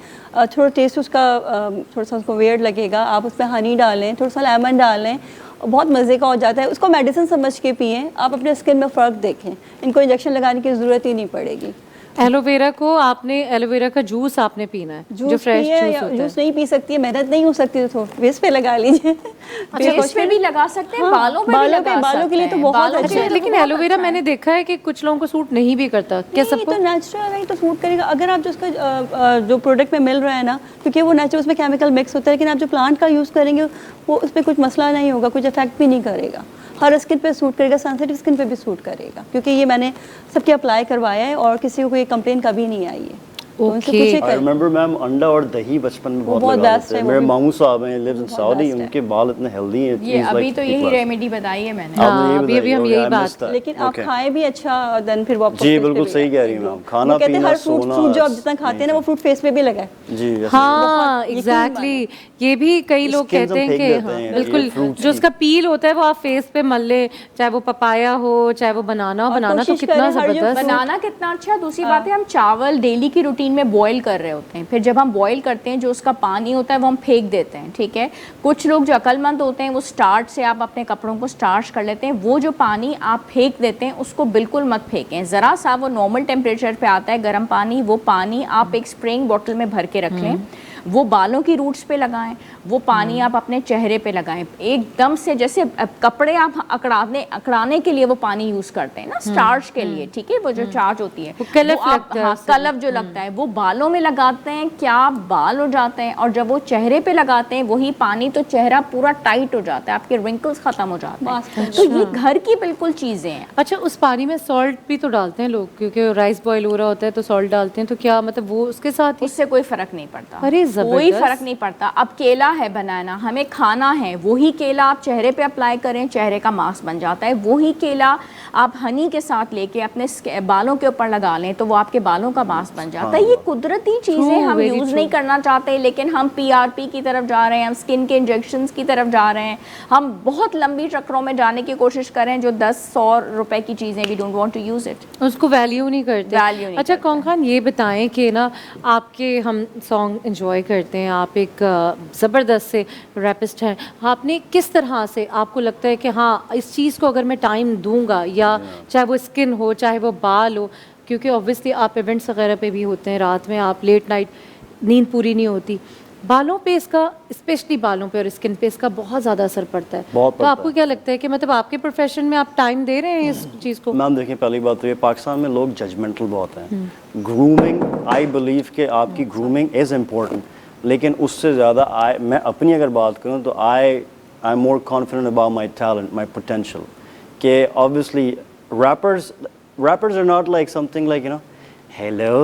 थोड़ा टेस्ट उसका थोड़ा सा उसको वेird लगेगा, आप उसमें हनी डालें, थोड़ा सा लेमन डालें, बहुत मज़े का हो जाता है। उसको मेडिसिन समझ के पिएं, आप अपने स्किन में फ़र्क देखें, इनको इंजेक्शन लगाने की ज़रूरत ही नहीं पड़ेगी। एलोवेरा को आपने एलोवेरा का जूस आपने पीना है जो जूस फ्रेश पिए जूस या होता है। जूस नहीं पी सकती है, मेहनत नहीं हो सकती तो फेस पे लगा लीजिए। फेस पे भी लगा सकते हैं, बालों पे भी लगा बालों के लिए तो सकते हैं। बहुत बालों के अच्छा लिए है। तो लेकिन बहुत एलोवेरा अच्छा है। मैंने देखा है कि कुछ लोगों को सूट नहीं भी करता। क्या नहीं, सबको? तो नेचुरल है तो सूट करेगा अगर आप जो उसका जो प्रोडक्ट में मिल रहा है ना, क्योंकि वो नेचुरल उसमें केमिकल मिक्स होता है, लेकिन आप जो प्लांट का यूज़ करेंगे वो उस पर कुछ मसला नहीं होगा, कुछ इफेक्ट भी नहीं करेगा, हर स्किन पे सूट करेगा, सेंसिटिव स्किन पे भी सूट करेगा, क्योंकि ये मैंने सबके अप्लाई करवाया है और किसी को कोई कंप्लेन कभी नहीं आई है। तो उनसे Okay. पूछे आई रिमेंबर मैम अंडा और दही बचपन में बहुत बहुत लगा best थे। है, वो मेरे भी मामू साहब हैं, लिव्स इन बहुत सऊदी, best है। उनके बाल इतने हेल्दी हैं। ये he's अभी like तो 50 यही plus। रेमेडी बताई है मैंने। आपने हाँ, ये अभी बताई, हम okay, यही I बात missed that. लेकिन आप Okay. खाएं भी अच्छा देन फिर वो आपको जी, face पे बिल्कुल भी सही लगाए। कह रही हैं मैम। खाना वो कहते हैं पीना, हर फ्रूट सोना, फ्रूट जो आप जितना खाते हैं ना वो फ्रूट फेस पे भी लगाए। जी yes, हाँ बहुत एग्जैक्टली ये भी कई लोग Skins कहते हम हैं फेंक कि देते हाँ, हैं, ये बिल्कुल fruits जो की। उसका पील होता है वो आप फेस पे मल ले, चाहे वो पपाया हो चाहे वो बनाना हो। और बनाना तो कोशिश कितना करें हर जो जबरदस्त। बनाना कितना अच्छा। दूसरी बात है हम चावल डेली की रूटीन में बॉईल कर रहे होते हैं, फिर जब हम बॉईल करते हैं जो उसका पानी होता है वो हम फेंक देते हैं, ठीक है। कुछ लोग जो अक्लमंद होते हैं वो स्टार्च से आप अपने कपड़ों को स्टार्च कर लेते हैं, वो जो पानी आप फेंक देते हैं उसको बिल्कुल मत फेंकें। ज़रा सा वो नॉर्मल टेम्परेचर पे आता है गर्म पानी, वो पानी आप एक स्प्रेइंग बॉटल में भर के रख लें, वो बालों की रूट्स पे लगाएं, वो पानी आप अपने चेहरे पे लगाएं। एकदम से जैसे कपड़े आप अकड़ाने के लिए वो पानी यूज करते हैं ना स्टार्च के लिए, ठीक है, वो जो चार्ज होती है वो कलफ वो आप लगता है हाँ उससे। कलफ जो लगता है वो बालों में लगाते हैं, क्या बाल हो जाते हैं। और जब वो चेहरे पे लगाते हैं वही पानी तो चेहरा पूरा टाइट हो जाता है, आपके रिंकल्स खत्म हो जाते हैं। तो ये घर की बिल्कुल चीजें हैं। अच्छा उस पानी में सॉल्ट भी तो डालते हैं लोग, क्योंकि राइस बॉईल हो रहा होता है तो सॉल्ट डालते हैं, तो क्या मतलब वो उसके साथ ही? उससे कोई फर्क नहीं पड़ता, अरे कोई जबरदस्त। फर्क नहीं पड़ता। अब केला है बनाना, हमें खाना है, वही केला आप चेहरे पे अप्लाई करें, चेहरे का मास्क बन जाता है। वही केला आप हनी के साथ लेके अपने बालों के ऊपर लगा लें तो वो आपके बालों का मास्क बन जाता है। ये कुदरती चीजें True, हम very यूज true. नहीं करना चाहते, लेकिन हम पीआरपी की तरफ जा रहे हैं, हम स्किन के इंजेक्शंस की तरफ जा रहे हैं, हम बहुत लंबी चक्रों में जाने की कोशिश करें जो 10-100 रुपए की चीजें, we don't want to use it. उसको वैल्यू नहीं करते। Value नहीं अच्छा करते। कौन खान ये बताएं कि ना आपके हम सॉन्ग एंजॉय करते हैं, आप एक ज़बरदस्त से रैपिस्ट हैं, आपने किस तरह से आपको लगता है कि हाँ इस चीज़ को अगर मैं टाइम दूंगा, या चाहे वो स्किन हो चाहे वो बाल हो, क्योंकि ऑब्वियसली आप इवेंट्स वगैरह पे भी होते हैं, रात में आप लेट नाइट नींद पूरी नहीं होती, बालों पे इसका स्पेशली बालों पे और स्किन पे इसका बहुत ज़्यादा असर पड़ता है। बहुत तो पड़ता आपको है। क्या लगता है कि मतलब आपके प्रोफेशन में आप टाइम दे रहे हैं इस चीज़ को? मैम देखिए, पहली बात तो ये पाकिस्तान में लोग जजमेंटल बहुत हैं। ग्रूमिंग, आई बिलीव कि आपकी ग्रूमिंग इज़ इम्पोर्टेंट, लेकिन उससे ज़्यादा मैं अपनी अगर बात करूँ तो I am more confident about my talent, my potential. कि obviously rappers are not like something like, you know, hello,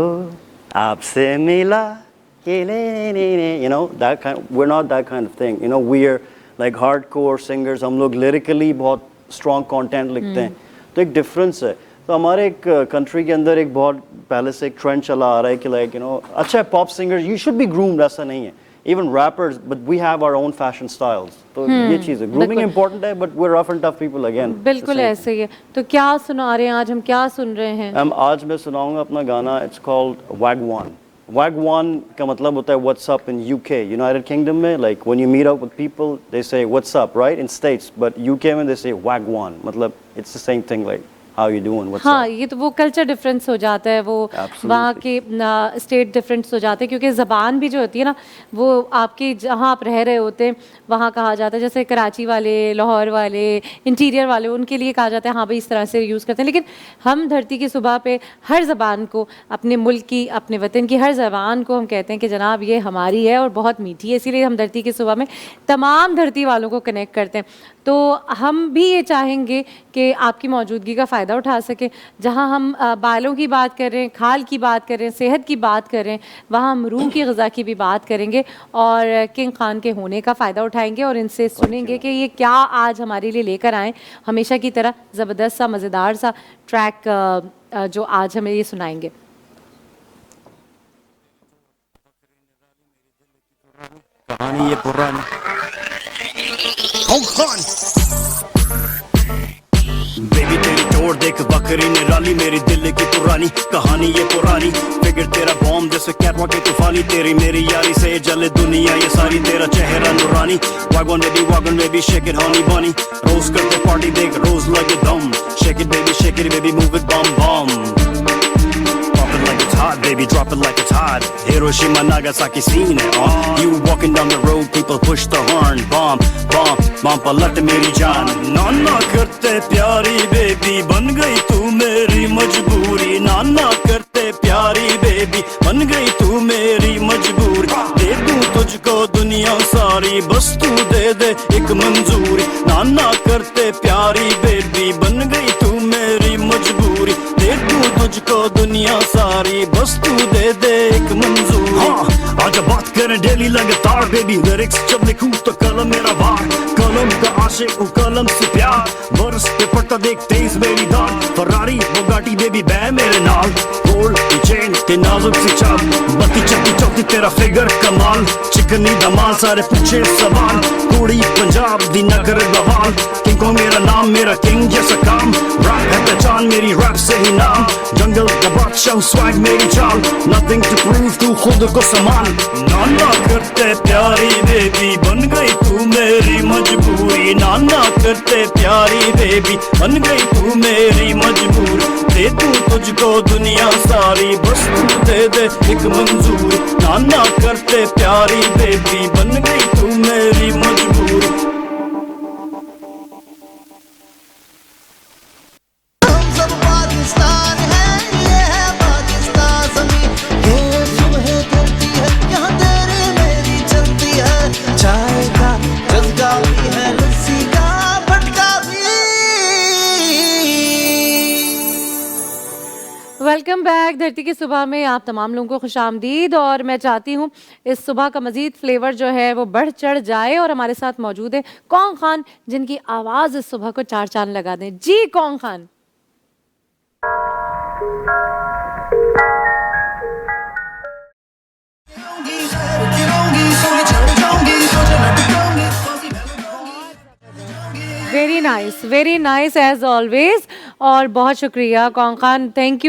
आपसे मिला, you know, that kind. We're not that kind of thing. You know, we're like hardcore singers. हम लोग lyrically बहुत strong content लिखते हैं, तो एक difference है। तो हमारे एक कंट्री के अंदर एक बहुत पहले से एक ट्रेंड चला आ रहा है कि लाइक यू नो अच्छा pop singer you should be groomed, ऐसा नहीं है। Even rappers, but we have our own fashion styles. तो ये चीज़ है, ग्रूमिंग इंपॉर्टेंट है, but we are rough and tough people again. बिल्कुल ऐसे ही है। तो क्या सुना रहे हैं आज, हम क्या सुन रहे हैं? आज मैं सुनाऊंगा अपना गाना, इट्स कॉल्ड वैगवान। वैगवान का मतलब होता है what's up in UK, United Kingdom में। Like when you meet up with people they say what's up, right, in States, but UK में दे से वैगवान, मतलब it's the same thing, like how you doing, what's हाँ अप। ये तो वो कल्चर डिफरेंस हो जाता है, वो Absolutely. वहाँ के स्टेट डिफरेंस हो जाते हैं, क्योंकि ज़बान भी जो होती है ना वो आपकी जहाँ आप रह रहे होते हैं वहाँ कहा जाता है, जैसे कराची वाले, लाहौर वाले, इंटीरियर वाले, उनके लिए कहा जाता है हाँ भाई इस तरह से यूज़ करते हैं। लेकिन हम धरती की सुबह पे हर ज़बान को, अपने मुल्क की, अपने वतन की हर ज़बान को हम कहते हैं कि जनाब ये हमारी है और बहुत मीठी है, इसीलिए हम धरती की सुबह में तमाम धरती वालों को कनेक्ट करते हैं। तो हम भी ये चाहेंगे कि आपकी मौजूदगी का फ़ायदा उठा सकें। जहाँ हम बालों की बात कर रहे हैं, खाल की बात कर रहे हैं, सेहत की बात कर रहे हैं, वहाँ हम रूह की ग़िज़ा की भी बात करेंगे और किंग खान के होने का फ़ायदा उठाएंगे और इनसे सुनेंगे कि ये क्या आज हमारे लिए लेकर आएँ। हमेशा की तरह ज़बरदस्त सा मज़ेदार सा ट्रैक जो आज हमें ये सुनाएंगे। कहानी ये पुरानी बेबी तेरी टोर देख बकरी निराली, मेरी दिल की पुरानी कहानी ये पुरानी। फिगर तेरा बॉम्ब जैसे कैटवॉक के तूफानी, तेरी मेरी यारी से जले दुनिया ये सारी, तेरा चेहरा नूरानी। Wagon baby shake it Honey बनी, रोज करते पार्टी देख रोज लगे दम। Shake it baby move it bomb bomb, pop it like baby, drop it like it's hot. Hiroshima, Nagasaki scene है on. You walking down the road, people push the horn. Bomb, bomb, bomb पलट मेरी जान. नाना करते प्यारी बेबी, बन गई तू मेरी मजबूरी. नाना करते प्यारी बेबी, बन गई तू मेरी मजबूरी. दे दूं तुझको दुनिया सारी, बस तू दे दे एक मंजूरी. नाना करते प्यारी बेबी, बन गई तू मेरी मजबूरी. दे दूं तुझको दुनिया सारी, बस तू दे दे एक मंजूरी. हाँ, आज बात करें डेली लगातार बेबी. लिरिक्स जब लिखूं तो कलम मेरा वार. कलम का आशिक हूँ, कलम से प्यार. बरस पे पड़ता देख तेज मेरी दाल. फरारी बुगाटी बेबी बै मेरे नाल. गोल्ड की चेन ते नाजुक सी चाल. बत्ती चक्की चौकी तेरा फिगर कमाल. चिकनी धमाल सारे पूछे सवाल. कुड़ी पंजाब दी न करे बवाल. किंग को मेरा नाम, मेरा किंग जैसा काम. रैप है पहचान मेरी, रैप से ही नाम. जंगल का बादशाह स्वैग मेरी चाल. नथिंग टू प्रूव, तू खुद को समान. नाना करते प्यारी बेबी, बन गई तू मेरी मजबूरी. नाना करते प्यारी बेबी, बन गई तू मेरी मजबूरी. दे दूं तुझको दुनिया सारी, बस तू दे दे एक मंजूरी. नाना करते प्यारी बेबी, बन गई तू मेरी मजबूरी. हम सब पाकिस्तान है, ये है पाकिस्तान ज़मीं. ये सुबह गिरती है, यहाँ तेरी मेरी चलती है. चाय का जज्बा भी है, लस्सी का भटका भी. वेलकम बैक धरती की सुबह में आप तमाम लोगों को खुशामदीद. और मैं चाहती हूँ इस सुबह का मज़ीद फ्लेवर जो है वो बढ़ चढ़ जाए. और हमारे साथ मौजूद है कौन खान, जिनकी आवाज़ इस सुबह को चार चांद लगा दें. जी कौन Khan. Very nice as always. और बहुत शुक्रिया कौन खान, थैंक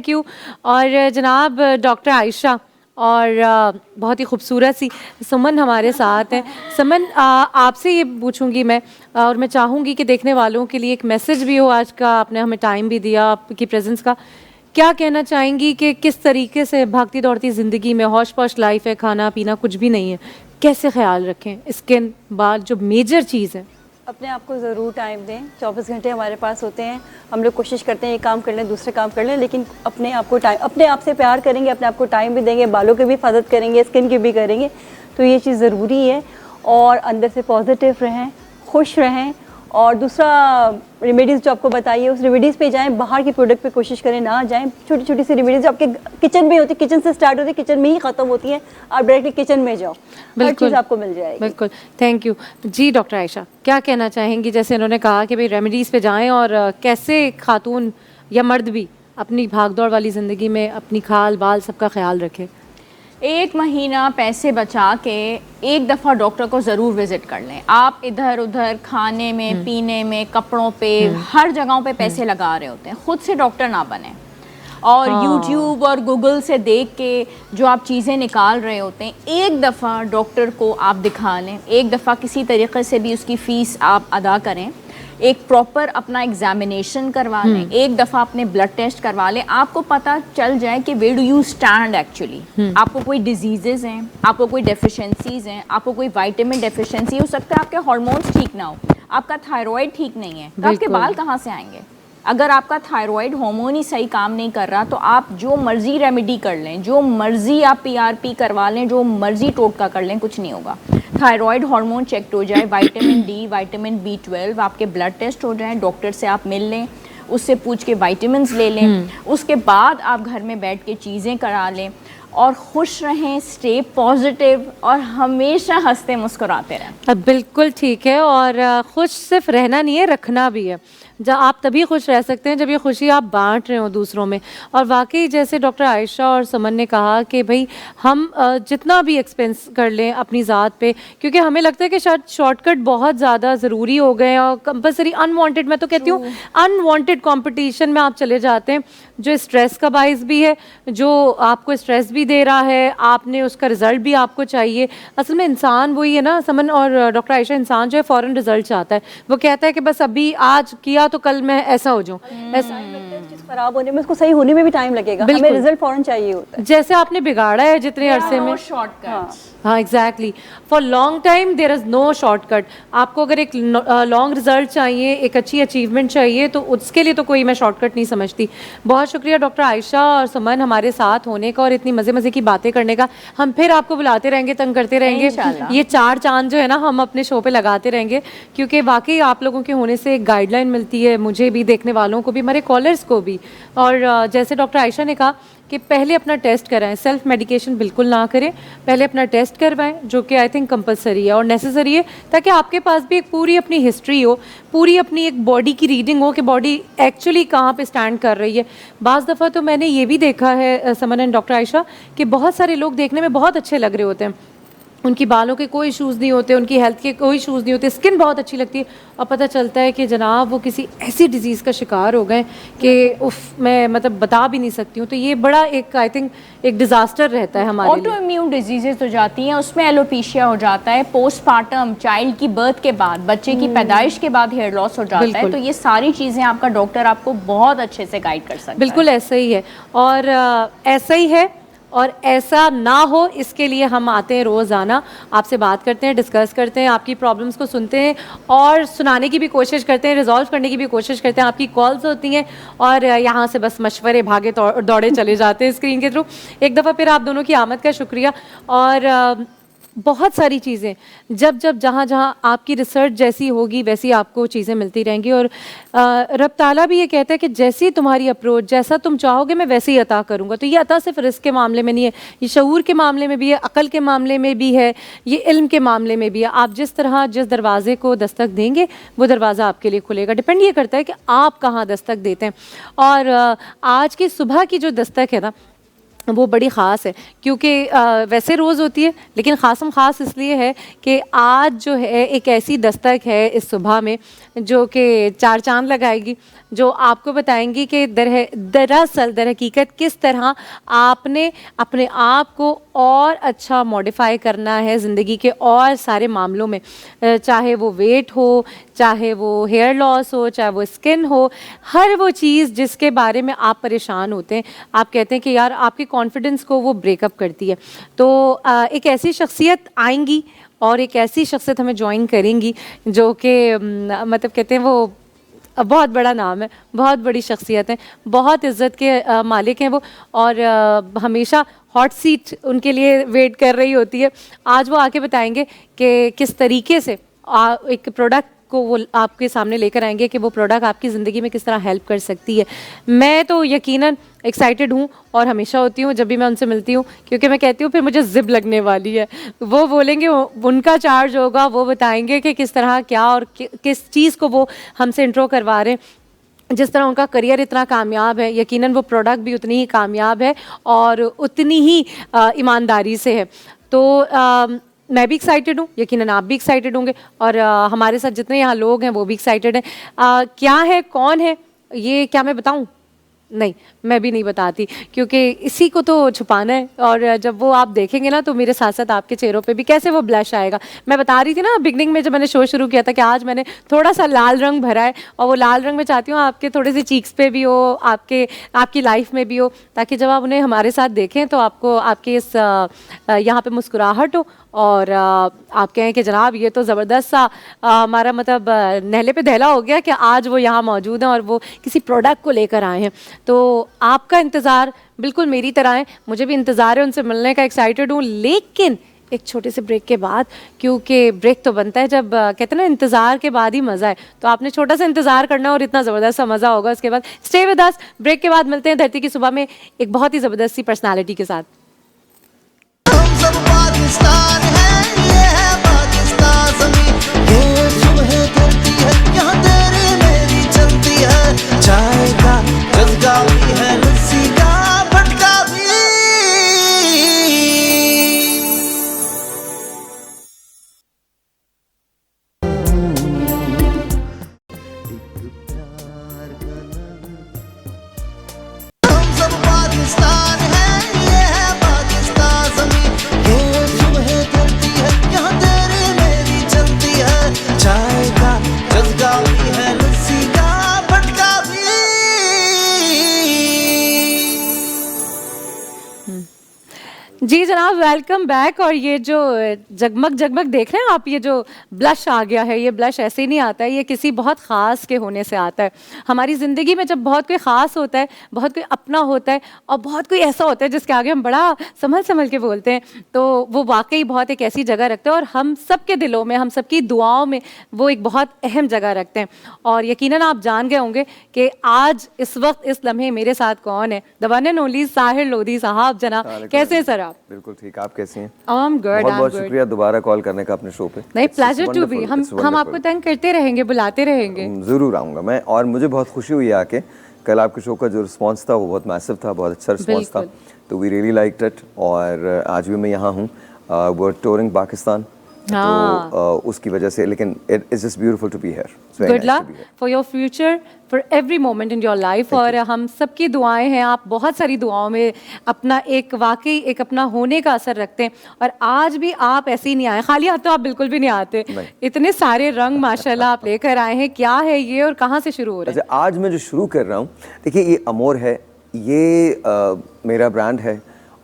यू. और जनाब डॉक्टर आयशा और बहुत ही खूबसूरत सी सुमन हमारे साथ हैं. सुमन, आपसे ये पूछूंगी मैं, और मैं चाहूँगी कि देखने वालों के लिए एक मैसेज भी हो आज का. आपने हमें टाइम भी दिया आपकी प्रेजेंस का. क्या कहना चाहेंगी कि किस तरीके से भागती दौड़ती ज़िंदगी में हौश पौश लाइफ है, खाना पीना कुछ भी नहीं है, कैसे ख्याल रखें? स्किन, बाल, जो मेजर चीज़ है. अपने आप को ज़रूर टाइम दें. 24 घंटे हमारे पास होते हैं. हम लोग कोशिश करते हैं ये काम कर लें, दूसरे काम कर लें, लेकिन अपने आप को टाइम, अपने आप से प्यार करेंगे, अपने आप को टाइम भी देंगे, बालों की भी हिफाजत करेंगे, स्किन की भी करेंगे, तो ये चीज़ ज़रूरी है. और अंदर से पॉजिटिव रहें, खुश रहें. और दूसरा, रेमेडीज़ जो आपको बताइए उस रेमेडीज़ पे जाएं, बाहर की प्रोडक्ट पे कोशिश करें ना जाएं. छोटी छोटी सी रेमेडीज़ जो आपके किचन में होती है, किचन से स्टार्ट होती है, किचन में ही ख़त्म होती है. आप डायरेक्टली किचन में जाओ, हर चीज़ आपको मिल जाएगी. बिल्कुल, थैंक यू. जी डॉक्टर आयशा, क्या कहना चाहेंगी? जैसे इन्होंने कहा कि भाई रेमेडीज़ पे जाएं, और कैसे खातून या मर्द भी अपनी भागदौड़ वाली ज़िंदगी में अपनी खाल बाल सबका ख्याल रखें. एक महीना पैसे बचा के एक दफ़ा डॉक्टर को ज़रूर विज़िट कर लें. आप इधर उधर खाने में, पीने में, कपड़ों पे, हर जगहों पे पैसे लगा रहे होते हैं. खुद से डॉक्टर ना बने. और YouTube और गूगल से देख के जो आप चीज़ें निकाल रहे होते हैं, एक दफ़ा डॉक्टर को आप दिखा लें. एक दफ़ा किसी तरीके से भी उसकी फ़ीस आप अदा करें. एक प्रॉपर अपना एग्जामिनेशन करवा लें. एक दफ़ा अपने ब्लड टेस्ट करवा लें. आपको पता चल जाए कि where do you stand actually. आपको कोई डिजीज़ेज़ हैं, आपको कोई डेफिशिएंसीज़ हैं, आपको कोई विटामिन डेफिशिएंसी हो सकता है, आपके हार्मोन्स ठीक ना हो, आपका थायराइड ठीक नहीं है, तो आपके बाल कहाँ से आएंगे? अगर आपका थायराइड हार्मोन ही सही काम नहीं कर रहा, तो आप जो मर्जी रेमेडी कर लें, जो मर्जी आप PRP करवा लें, जो मर्जी टोटका कर लें, कुछ नहीं होगा. थायराइड हार्मोन चेक हो जाए, विटामिन D, विटामिन B12, आपके ब्लड टेस्ट हो जाए, डॉक्टर से आप मिल लें, उससे पूछ के विटामिन्स ले लें. उसके बाद आप घर में बैठ के चीज़ें करा लें. और खुश रहें, स्टे पॉजिटिव, और हमेशा हंसते मुस्कुराते रहें. बिल्कुल ठीक है. और खुश सिर्फ रहना नहीं है, रखना भी है. जब आप तभी खुश रह सकते हैं जब ये खुशी आप बांट रहे हो दूसरों में. और वाकई जैसे डॉक्टर आयशा और सुमन ने कहा कि भाई हम जितना भी एक्सपेंस कर लें अपनी ज़ात पे, क्योंकि हमें लगता है कि शायद शॉर्टकट बहुत ज़्यादा ज़रूरी हो गए हैं. और कंपल्सरी अनवांटेड, मैं तो कहती हूँ अनवांटेड कंपटीशन में आप चले जाते हैं, जो स्ट्रेस का बाइस भी है, जो आपको स्ट्रेस भी दे रहा है, आपने उसका रिजल्ट भी आपको चाहिए. असल में इंसान वही है ना समन और डॉक्टर आयशा, इंसान जो है फ़ौरन रिजल्ट चाहता है. वो कहता है कि बस अभी आज किया तो कल मैं ऐसा हो जाऊँ, ऐसा खराब होने में, उसको सही होने में भी टाइम लगेगा, हमें बिल्कुल। रिजल्ट फौरन चाहिए होता है। जैसे आपने बिगाड़ा है जितने अरसे में, शॉर्टकट्स। हाँ exactly, for long time there is no shortcut. आपको अगर एक लॉन्ग रिजल्ट चाहिए, एक अच्छी अचीवमेंट चाहिए, तो उसके लिए तो कोई मैं शॉर्टकट नहीं समझती। बहुत शुक्रिया डॉक्टर आयशा और सुमन हमारे साथ होने का और इतनी मज़े मज़े की बातें करने का। हम फिर आपको बुलाते रहेंगे, तंग करते रहेंगे, इंशाल्लाह। ये 4 चांद जो है ना हम अपने शो पे लगाते रहेंगे, क्योंकि वाकई आप लोगों के होने से एक गाइडलाइन मिलती है, मुझे भी, देखने वालों को भी, हमारे कॉलर्स को भी। और जैसे डॉक्टर आयशा ने कहा कि पहले अपना टेस्ट कराएं, सेल्फ मेडिकेशन बिल्कुल ना करें, पहले अपना टेस्ट करवाएं, जो कि आई थिंक कंपलसरी है और नेसेसरी है, ताकि आपके पास भी एक पूरी अपनी हिस्ट्री हो, पूरी अपनी एक बॉडी की रीडिंग हो कि बॉडी एक्चुअली कहाँ पे स्टैंड कर रही है। बाज़ दफ़ा तो मैंने ये भी देखा है समन एंड डॉक्टर आयशा कि बहुत सारे लोग देखने में बहुत अच्छे लग रहे होते हैं, उनकी बालों के कोई इशूज़ नहीं होते, उनकी हेल्थ के कोई इशूज़ नहीं होते, स्किन बहुत अच्छी लगती है, और पता चलता है कि जनाब वो किसी ऐसी डिजीज़ का शिकार हो गए कि उफ मैं मतलब बता भी नहीं सकती हूँ। तो ये बड़ा एक आई थिंक एक डिज़ास्टर रहता है हमारे ऑटो लिए। इम्यून डिजीजेज हो जाती हैं, उसमें एलोपीशिया हो जाता है, पोस्टपार्टम चाइल्ड की बर्थ के बाद, बच्चे की पैदाइश के बाद हेयर लॉस हो जाता है। बिल्कुल। तो ये सारी चीज़ें आपका डॉक्टर आपको बहुत अच्छे से गाइड कर सकता है। बिल्कुल ऐसा ही है, और ऐसा ही है, और ऐसा ना हो इसके लिए हम आते हैं रोज़ाना, आपसे बात करते हैं, डिस्कस करते हैं, आपकी प्रॉब्लम्स को सुनते हैं और सुनाने की भी कोशिश करते हैं, रिजॉल्व करने की भी कोशिश करते हैं। आपकी कॉल्स होती हैं और यहाँ से बस मशवरे भागे दौड़े चले जाते हैं स्क्रीन के थ्रू। एक दफ़ा फिर आप दोनों की आमद का शुक्रिया। और बहुत सारी चीज़ें जब जब जहाँ जहाँ आपकी रिसर्च जैसी होगी वैसी आपको चीज़ें मिलती रहेंगी, और रब ताला भी ये कहता है कि जैसी तुम्हारी अप्रोच, जैसा तुम चाहोगे मैं वैसे ही अता करूँगा। तो ये अता सिर्फ रिस्क के मामले में नहीं है, ये शऊर के मामले में भी है, अक़ल के मामले में भी है, ये इल्म के मामले में भी है। आप जिस तरह जिस दरवाजे को दस्तक देंगे वो दरवाज़ा आपके लिए खुलेगा। डिपेंड ये करता है कि आप कहाँ दस्तक देते हैं। और आज की सुबह की जो दस्तक है ना वो बड़ी ख़ास है, क्योंकि वैसे रोज़ होती है लेकिन ख़ासम ख़ास इसलिए है कि आज जो है एक ऐसी दस्तक है इस सुबह में जो कि 4 चांद लगाएगी, जो आपको बताएंगी कि दरअसल दर हकीकत किस तरह आपने अपने आप को और अच्छा मॉडिफाई करना है ज़िंदगी के और सारे मामलों में, चाहे वो वेट हो, चाहे वो हेयर लॉस हो, चाहे वो स्किन हो, हर वो चीज़ जिसके बारे में आप परेशान होते हैं, आप कहते हैं कि यार आपके कॉन्फिडेंस को वो ब्रेकअप करती है। तो एक ऐसी शख्सियत आएंगी और एक ऐसी शख्सियत हमें ज्वाइन करेंगी जो कि मतलब कहते हैं वो बहुत बड़ा नाम है, बहुत बड़ी शख्सियत है, बहुत इज़्ज़त के मालिक हैं वो, और हमेशा हॉट सीट उनके लिए वेट कर रही होती है। आज वो आके बताएंगे कि किस तरीके से एक प्रोडक्ट को वो आपके सामने लेकर आएंगे कि वो प्रोडक्ट आपकी ज़िंदगी में किस तरह हेल्प कर सकती है। मैं तो यकीनन एक्साइटेड हूँ और हमेशा होती हूँ जब भी मैं उनसे मिलती हूँ, क्योंकि मैं कहती हूँ फिर मुझे ज़िब लगने वाली है। वो बोलेंगे, उनका चार्ज होगा, वो बताएंगे कि किस तरह क्या और किस चीज़ को वो हमसे इंट्रो करवा रहे हैं। जिस तरह उनका करियर इतना कामयाब है, यकीनन वो प्रोडक्ट भी उतनी ही कामयाब है और उतनी ही ईमानदारी से है। तो मैं भी एक्साइटेड हूँ, यकीनन आप भी एक्साइटेड होंगे, और हमारे साथ जितने यहाँ लोग हैं वो भी एक्साइटेड हैं। क्या है, कौन है, ये क्या मैं बताऊँ? नहीं, मैं भी नहीं बताती, क्योंकि इसी को तो छुपाना है, और जब वो आप देखेंगे ना तो मेरे साथ साथ आपके चेहरों पे भी कैसे वो ब्लश आएगा। मैं बता रही थी ना बिगनिंग में जब मैंने शो शुरू किया था कि आज मैंने थोड़ा सा लाल रंग भरा है, और वो लाल रंग मैं चाहती हूँ आपके थोड़े से चीक्स पे भी हो, आपकी लाइफ में भी हो, ताकि जब आप उन्हें हमारे साथ देखें तो आपको आपके इस यहाँ पे मुस्कुराहट हो, और आप कहें कि जनाब ये तो ज़बरदस्त सा हमारा मतलब नहले पे दहला हो गया कि आज वो यहाँ मौजूद हैं और वो किसी प्रोडक्ट को लेकर आए हैं। तो आपका इंतज़ार बिल्कुल मेरी तरह है, मुझे भी इंतज़ार है उनसे मिलने का, एक्साइटेड हूँ। लेकिन एक छोटे से ब्रेक के बाद, क्योंकि ब्रेक तो बनता है जब कहते हैं ना इंतज़ार के बाद ही मज़ा है, तो आपने छोटा सा इंतज़ार करना और इतना ज़बरदस्त सा मज़ा होगा उसके बाद। स्टे विद अस, ब्रेक के बाद मिलते हैं धरती की सुबह में एक बहुत ही ज़बरदस्त सी पर्सनैलिटी के साथ। हम सब पाकिस्तान है, ये है पाकिस्तान ज़मीं, ये सुबह धरती है, यहाँ तेरी मेरी चलती है, चाय का जज्बा भी है, लस्सी का भटका भी। हम सब पाकिस्तान है, ये है पाकिस्तान ज़मीं, ये सुबह जनाब, वेलकम बैक। और ये जो जगमग जगमग देख रहे हैं आप, ये जो ब्लश आ गया है, ये ब्लश ऐसे नहीं आता है, ये किसी बहुत ख़ास के होने से आता है। हमारी ज़िंदगी में जब बहुत कोई ख़ास होता है, बहुत कोई अपना होता है, और बहुत कोई ऐसा होता है जिसके आगे हम बड़ा संभल संभल के बोलते हैं, तो वो वाकई बहुत एक ऐसी जगह रखते हैं और हम सब के दिलों में, हम सबकी दुआओं में वो एक बहुत अहम जगह रखते हैं। और यकीनन आप जान गए होंगे कि आज इस वक्त इस लम्हे मेरे साथ कौन है। The one and only Sahir Lodhi साहब। जनाब कैसे हैं सर आप? बिल्कुल ठीक, आप कैसी हैं? I am good. बहुत बहुत शुक्रिया दोबारा कॉल करने का अपने शो पे। नहीं, It's pleasure to be. wonderful, हम आपको तंग करते रहेंगे, बुलाते रहेंगे। ज़रूर आऊँगा मैं, और मुझे बहुत खुशी हुई आके। कल आपके शो का जो रिस्पांस था वो बहुत मैसिव था, बहुत अच्छा रिस्पांस था, तो वी रियली लाइक्ड इट। और आज भी मैं यहाँ हूँ, वो टूरिंग पाकिस्तान, तो उसकी वजह से, लेकिन it is just beautiful to be here. Good luck for your future, for every moment in your life. और हम सबकी दुआएं हैं, आप बहुत सारी दुआओं में अपना एक वाकई एक अपना होने का असर रखते हैं। और आज भी आप ऐसे ही नहीं आए, खाली हाथ तो आप बिल्कुल भी नहीं आते। इतने सारे रंग माशाल्लाह आप लेकर आए हैं। क्या है ये और कहाँ से शुरू हो रहा है? अच्छा, आज मैं जो शुरू कर रहा हूँ, देखिए ये अमोर है, ये मेरा ब्रांड है,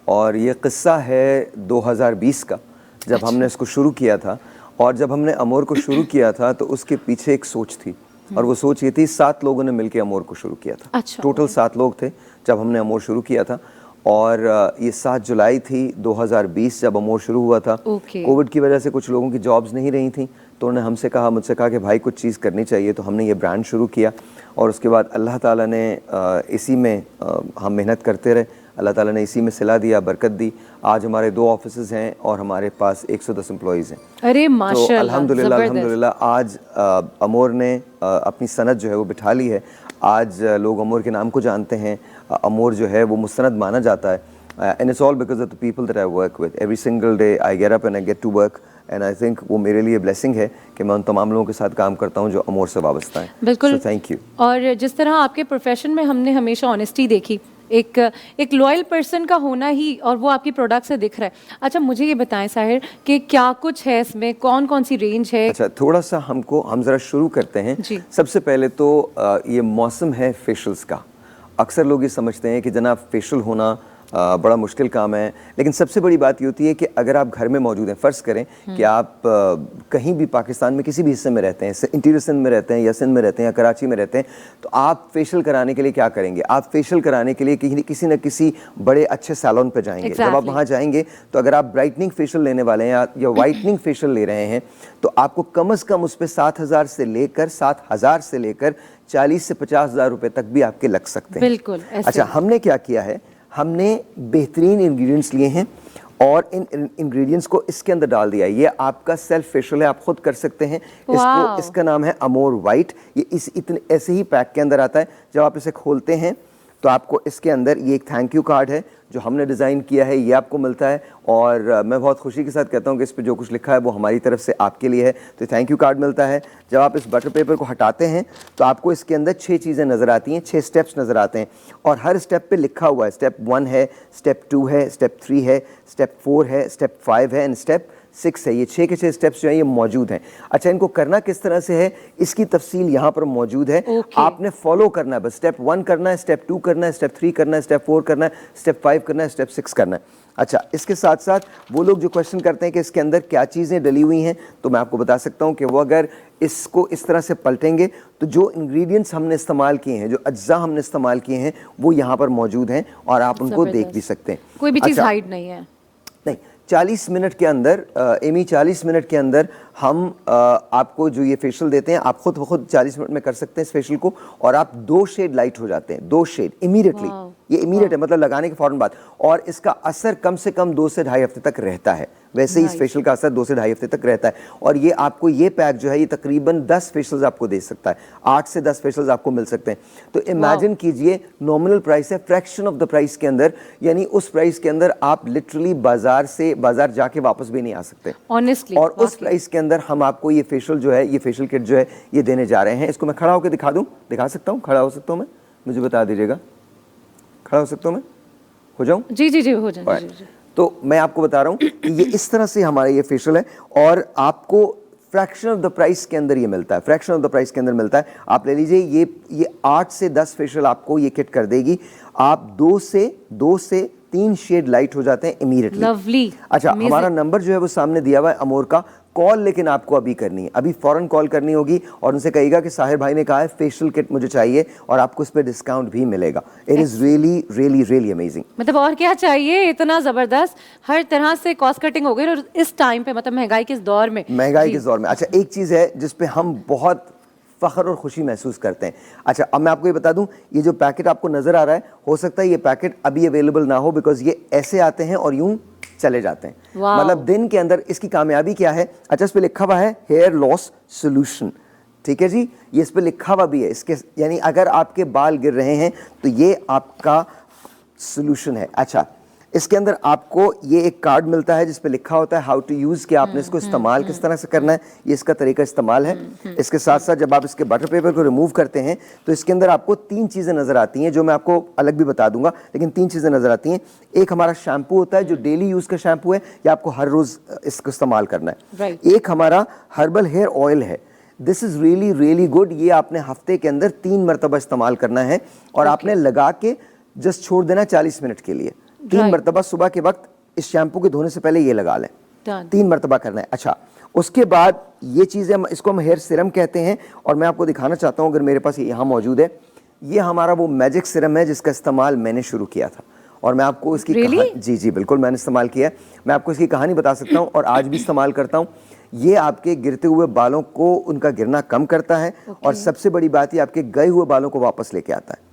और ये किस्सा है 2020 का, जब हमने इसको शुरू किया था। और जब हमने अमोर को शुरू किया था तो उसके पीछे एक सोच थी, और वो सोच ये थी, 7 लोगों ने मिलकर अमोर को शुरू किया था। अच्छा। टोटल 7 लोग थे जब हमने अमोर शुरू किया था। और ये 7 जुलाई थी 2020 जब अमोर शुरू हुआ था। कोविड की वजह से कुछ लोगों की जॉब्स नहीं रही थी, तो उन्होंने मुझसे कहा कि भाई कुछ चीज़ करनी चाहिए, तो हमने ये ब्रांड शुरू किया। और उसके बाद अल्लाह ताला ने इसी में हम मेहनत करते रहे, अल्लाह ताला ने इसी में सिला दिया, बरकत दी। आज हमारे 2 ऑफिसेज हैं और हमारे पास 110 एम्प्लॉइज़ हैं। अरे माशाल्लाह, तो अल्हम्दुलिल्लाह आज अमोर ने अपनी सनद जो है वो बिठा ली है। आज लोग अमोर के नाम को जानते हैं। अमोर जो है वो मुस्तनद माना जाता है, and it's all because of the people that I work with. Every single day I get up and I get to work, and I think वो मेरे लिए ब्लेसिंग है कि मैं उन तमाम लोगों के साथ काम करता हूँ जो अमोर से वाबस्ता हैं। बिल्कुल, थैंक यू। और जिस तरह आपके प्रोफेशन में हमने हमेशा ऑनेस्टी देखी, एक लॉयल पर्सन का होना ही, और वो आपकी प्रोडक्ट से दिख रहा है। अच्छा, मुझे ये बताएं साहिर कि क्या कुछ है इसमें, कौन कौन सी रेंज है? अच्छा, थोड़ा सा हम ज़रा शुरू करते हैं। सबसे पहले तो ये मौसम है फेशियल्स का। अक्सर लोग ये समझते हैं कि जनाब फेशियल होना बड़ा मुश्किल काम है, लेकिन सबसे बड़ी बात ये होती है कि अगर आप घर में मौजूद हैं, फ़र्ज़ करें कि आप कहीं भी पाकिस्तान में किसी भी हिस्से में रहते हैं, इंटीरियर सिंध में रहते हैं या सिंध में रहते हैं या कराची में रहते हैं, तो आप फेशियल कराने के लिए क्या करेंगे? आप फेशियल कराने के लिए किसी न किसी बड़े अच्छे सैलून पे जाएंगे। जब आप वहाँ जाएंगे तो अगर आप ब्राइटनिंग फेशियल लेने वाले हैं या वाइटनिंग फेशियल ले रहे हैं, तो आपको कम से कम उस पर 7,000 से लेकर 40 से 50,000 रुपए तक भी आपके लग सकते हैं। बिल्कुल। अच्छा, हमने क्या किया है, हमने बेहतरीन इंग्रेडिएंट्स लिए हैं और इन इंग्रेडिएंट्स को इसके अंदर डाल दिया है। ये आपका सेल्फ फेशियल है, आप खुद कर सकते हैं इसको। इसका नाम है अमोर वाइट। ये इतने ऐसे ही पैक के अंदर आता है। जब आप इसे खोलते हैं तो आपको इसके अंदर ये एक थैंक यू कार्ड है जो हमने डिज़ाइन किया है, ये आपको मिलता है। और मैं बहुत खुशी के साथ कहता हूँ कि इस पे जो कुछ लिखा है वो हमारी तरफ से आपके लिए है, तो थैंक यू कार्ड मिलता है। जब आप इस बटर पेपर को हटाते हैं तो आपको इसके अंदर 6 चीज़ें नज़र आती हैं, 6 स्टेप्स नज़र आते हैं, और हर स्टेप पे लिखा हुआ है। स्टेप 1 है, स्टेप 2 है, स्टेप 3 है, स्टेप 4 है, स्टेप 5 है एंड स्टेप 6 है। ये 6 के 6 स्टेप्स जो हैं ये मौजूद हैं। अच्छा, इनको करना किस तरह से है, इसकी तफसील यहाँ पर मौजूद है। आपने फॉलो करना है, बस स्टेप 1 करना है, स्टेप 2 करना है, स्टेप 3 करना है, स्टेप 4 करना है, स्टेप 5 करना है, स्टेप 6 करना है। अच्छा, इसके साथ साथ वो लोग जो क्वेश्चन करते हैं कि इसके अंदर क्या चीज़ें डली हुई हैं, तो मैं आपको बता सकता हूँ कि वो अगर इसको इस तरह से पलटेंगे तो जो इंग्रेडिएंट्स हमने इस्तेमाल किए हैं, जो अज्जा हमने इस्तेमाल किए हैं, वो यहाँ पर मौजूद हैं और आप उनको देख भी सकते हैं। कोई भी चीज़ हाइड नहीं है। नहीं, 40 मिनट के अंदर एमी 40 मिनट के अंदर हम आपको जो ये फेशियल देते हैं, आप खुद 40 मिनट में कर सकते हैं इस फेशियल को, और आप 2 शेड लाइट हो जाते हैं, 2 शेड इमीडिएटली। ये इमीडिएट है, मतलब लगाने के फौरन बाद, और इसका असर कम से कम 2 से ढाई हफ्ते तक रहता है। वैसे ही इस फेशियल का असर 2 से ढाई हफ्ते तक रहता है। और ये आपको ये पैक जो है ये तकरीबन 10 फेशियल्स आपको दे सकता है, 8 से 10 फेशियल्स आपको मिल सकते हैं। तो इमेजिन कीजिए, नॉमिनल प्राइस है, फ्रैक्शन ऑफ द प्राइस के अंदर, यानी उस प्राइस के अंदर आप लिटरली बाजार जाके वापस भी नहीं आ सकते ऑनेस्टली। और उस प्राइस के अंदर हम आपको ये फेशियल जो है, ये फेशियल किट जो है ये देने जा रहे हैं। इसको मैं खड़ा होकर दिखा दूं, दिखा सकता हूं? खड़ा हो सकता हूं मैं? मुझे बता दीजिएगा, खड़ा हो सकता हूं मैं? हो जाऊं? जी हो जाए। तो मैं आपको बता रहा हूँ कि ये इस तरह से हमारा ये फेशियल है, और आपको फ्रैक्शन ऑफ द प्राइस के अंदर ये मिलता है, फ्रैक्शन ऑफ द प्राइस के अंदर मिलता है। आप ले लीजिए, ये 8 से 10 फेशियल आपको ये किट कर देगी। आप 2 से 3 शेड लाइट हो जाते हैं इमीडिएटली। लवली। अच्छा, हमारा नंबर जो है वो सामने दिया हुआ है अमोर का। कॉल लेकिन आपको अभी करनी है, अभी फौरन कॉल करनी होगी और उनसे कहिएगा कि साहिर भाई ने कहा है फेशियल किट मुझे चाहिए और आपको इस पे डिस्काउंट भी मिलेगा। It is really really really amazing. मतलब और क्या चाहिए, इतना जबरदस्त हर तरह से कॉस्ट कटिंग हो गई और इस टाइम पे मतलब महंगाई के इस दौर में। महंगाई के दौर में। अच्छा, एक चीज है जिसपे हम बहुत फख्र और खुशी महसूस करते हैं। अच्छा, अब मैं आपको ये बता दूं, ये जो पैकेट आपको नजर आ रहा है, हो सकता है ये पैकेट अभी अवेलेबल ना हो बिकॉज ये ऐसे आते हैं और यूं चले जाते हैं। मतलब दिन के अंदर इसकी कामयाबी क्या है। अच्छा, इस पे लिखा हुआ है हेयर लॉस सोल्यूशन, ठीक है जी, ये इस पे लिखा हुआ भी है इसके, यानी अगर आपके बाल गिर रहे हैं तो ये आपका सोल्यूशन है। अच्छा, इसके अंदर आपको ये एक कार्ड मिलता है जिस पे लिखा होता है हाउ टू यूज, कि आपने इसको इस्तेमाल किस तरह से करना है, ये इसका तरीका इस्तेमाल है। इसके साथ साथ जब आप इसके बटर पेपर को रिमूव करते हैं तो इसके अंदर आपको 3 चीजें नजर आती हैं जो मैं आपको अलग भी बता दूंगा, लेकिन 3 चीजें नजर आती हैं। एक हमारा शैम्पू होता है जो डेली यूज का शैम्पू है, या आपको हर रोज इसको इस्तेमाल करना है। एक हमारा हर्बल हेयर ऑयल है, this is really really good, ये आपने हफ्ते के अंदर 3 मरतबा इस्तेमाल करना है और आपने लगा के जस्ट छोड़ देना 40 मिनट के लिए। 3 मरतबा सुबह के वक्त इस शैम्पू के धोने से पहले ये लगा लें, 3 मरतबा करना है। अच्छा, उसके बाद ये चीज़ें, इसको हम हेयर सीरम कहते हैं और मैं आपको दिखाना चाहता हूँ, अगर मेरे पास ये यहाँ मौजूद है, ये हमारा वो मैजिक सीरम है जिसका इस्तेमाल मैंने शुरू किया था और मैं आपको इसकी जी जी बिल्कुल मैंने इस्तेमाल किया है, मैं आपको इसकी कहानी बता सकता हूँ और आज भी इस्तेमाल करता हूँ। ये आपके गिरते हुए बालों को, उनका गिरना कम करता है और सबसे बड़ी बात ये आपके गए हुए बालों को वापस लेके आता है।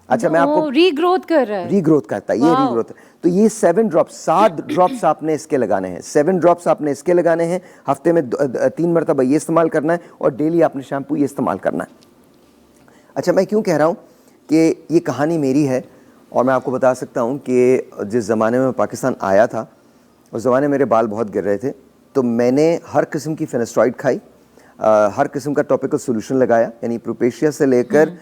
अच्छा, मैं आपको रीग्रोथ कर रहा है, रीग्रोथ करता है, ये रीग्रोथ। तो ये 7 ड्रॉप्स आपने इसके लगाने हैं, 7 ड्रॉप्स आपने इसके लगाने हैं, हफ्ते में 3 मरतबा ये इस्तेमाल करना है और डेली आपने शैम्पू ये इस्तेमाल करना है। अच्छा, मैं क्यों कह रहा हूँ कि ये कहानी मेरी है और मैं आपको बता सकता हूँ कि जिस ज़माने में पाकिस्तान आया था उस ज़माने मेरे बाल बहुत गिर रहे थे, तो मैंने हर किस्म की फेनेस्ट्रॉइड खाई, हर किस्म का टॉपिकल सोल्यूशन लगाया, यानी प्रोपेशिया से लेकर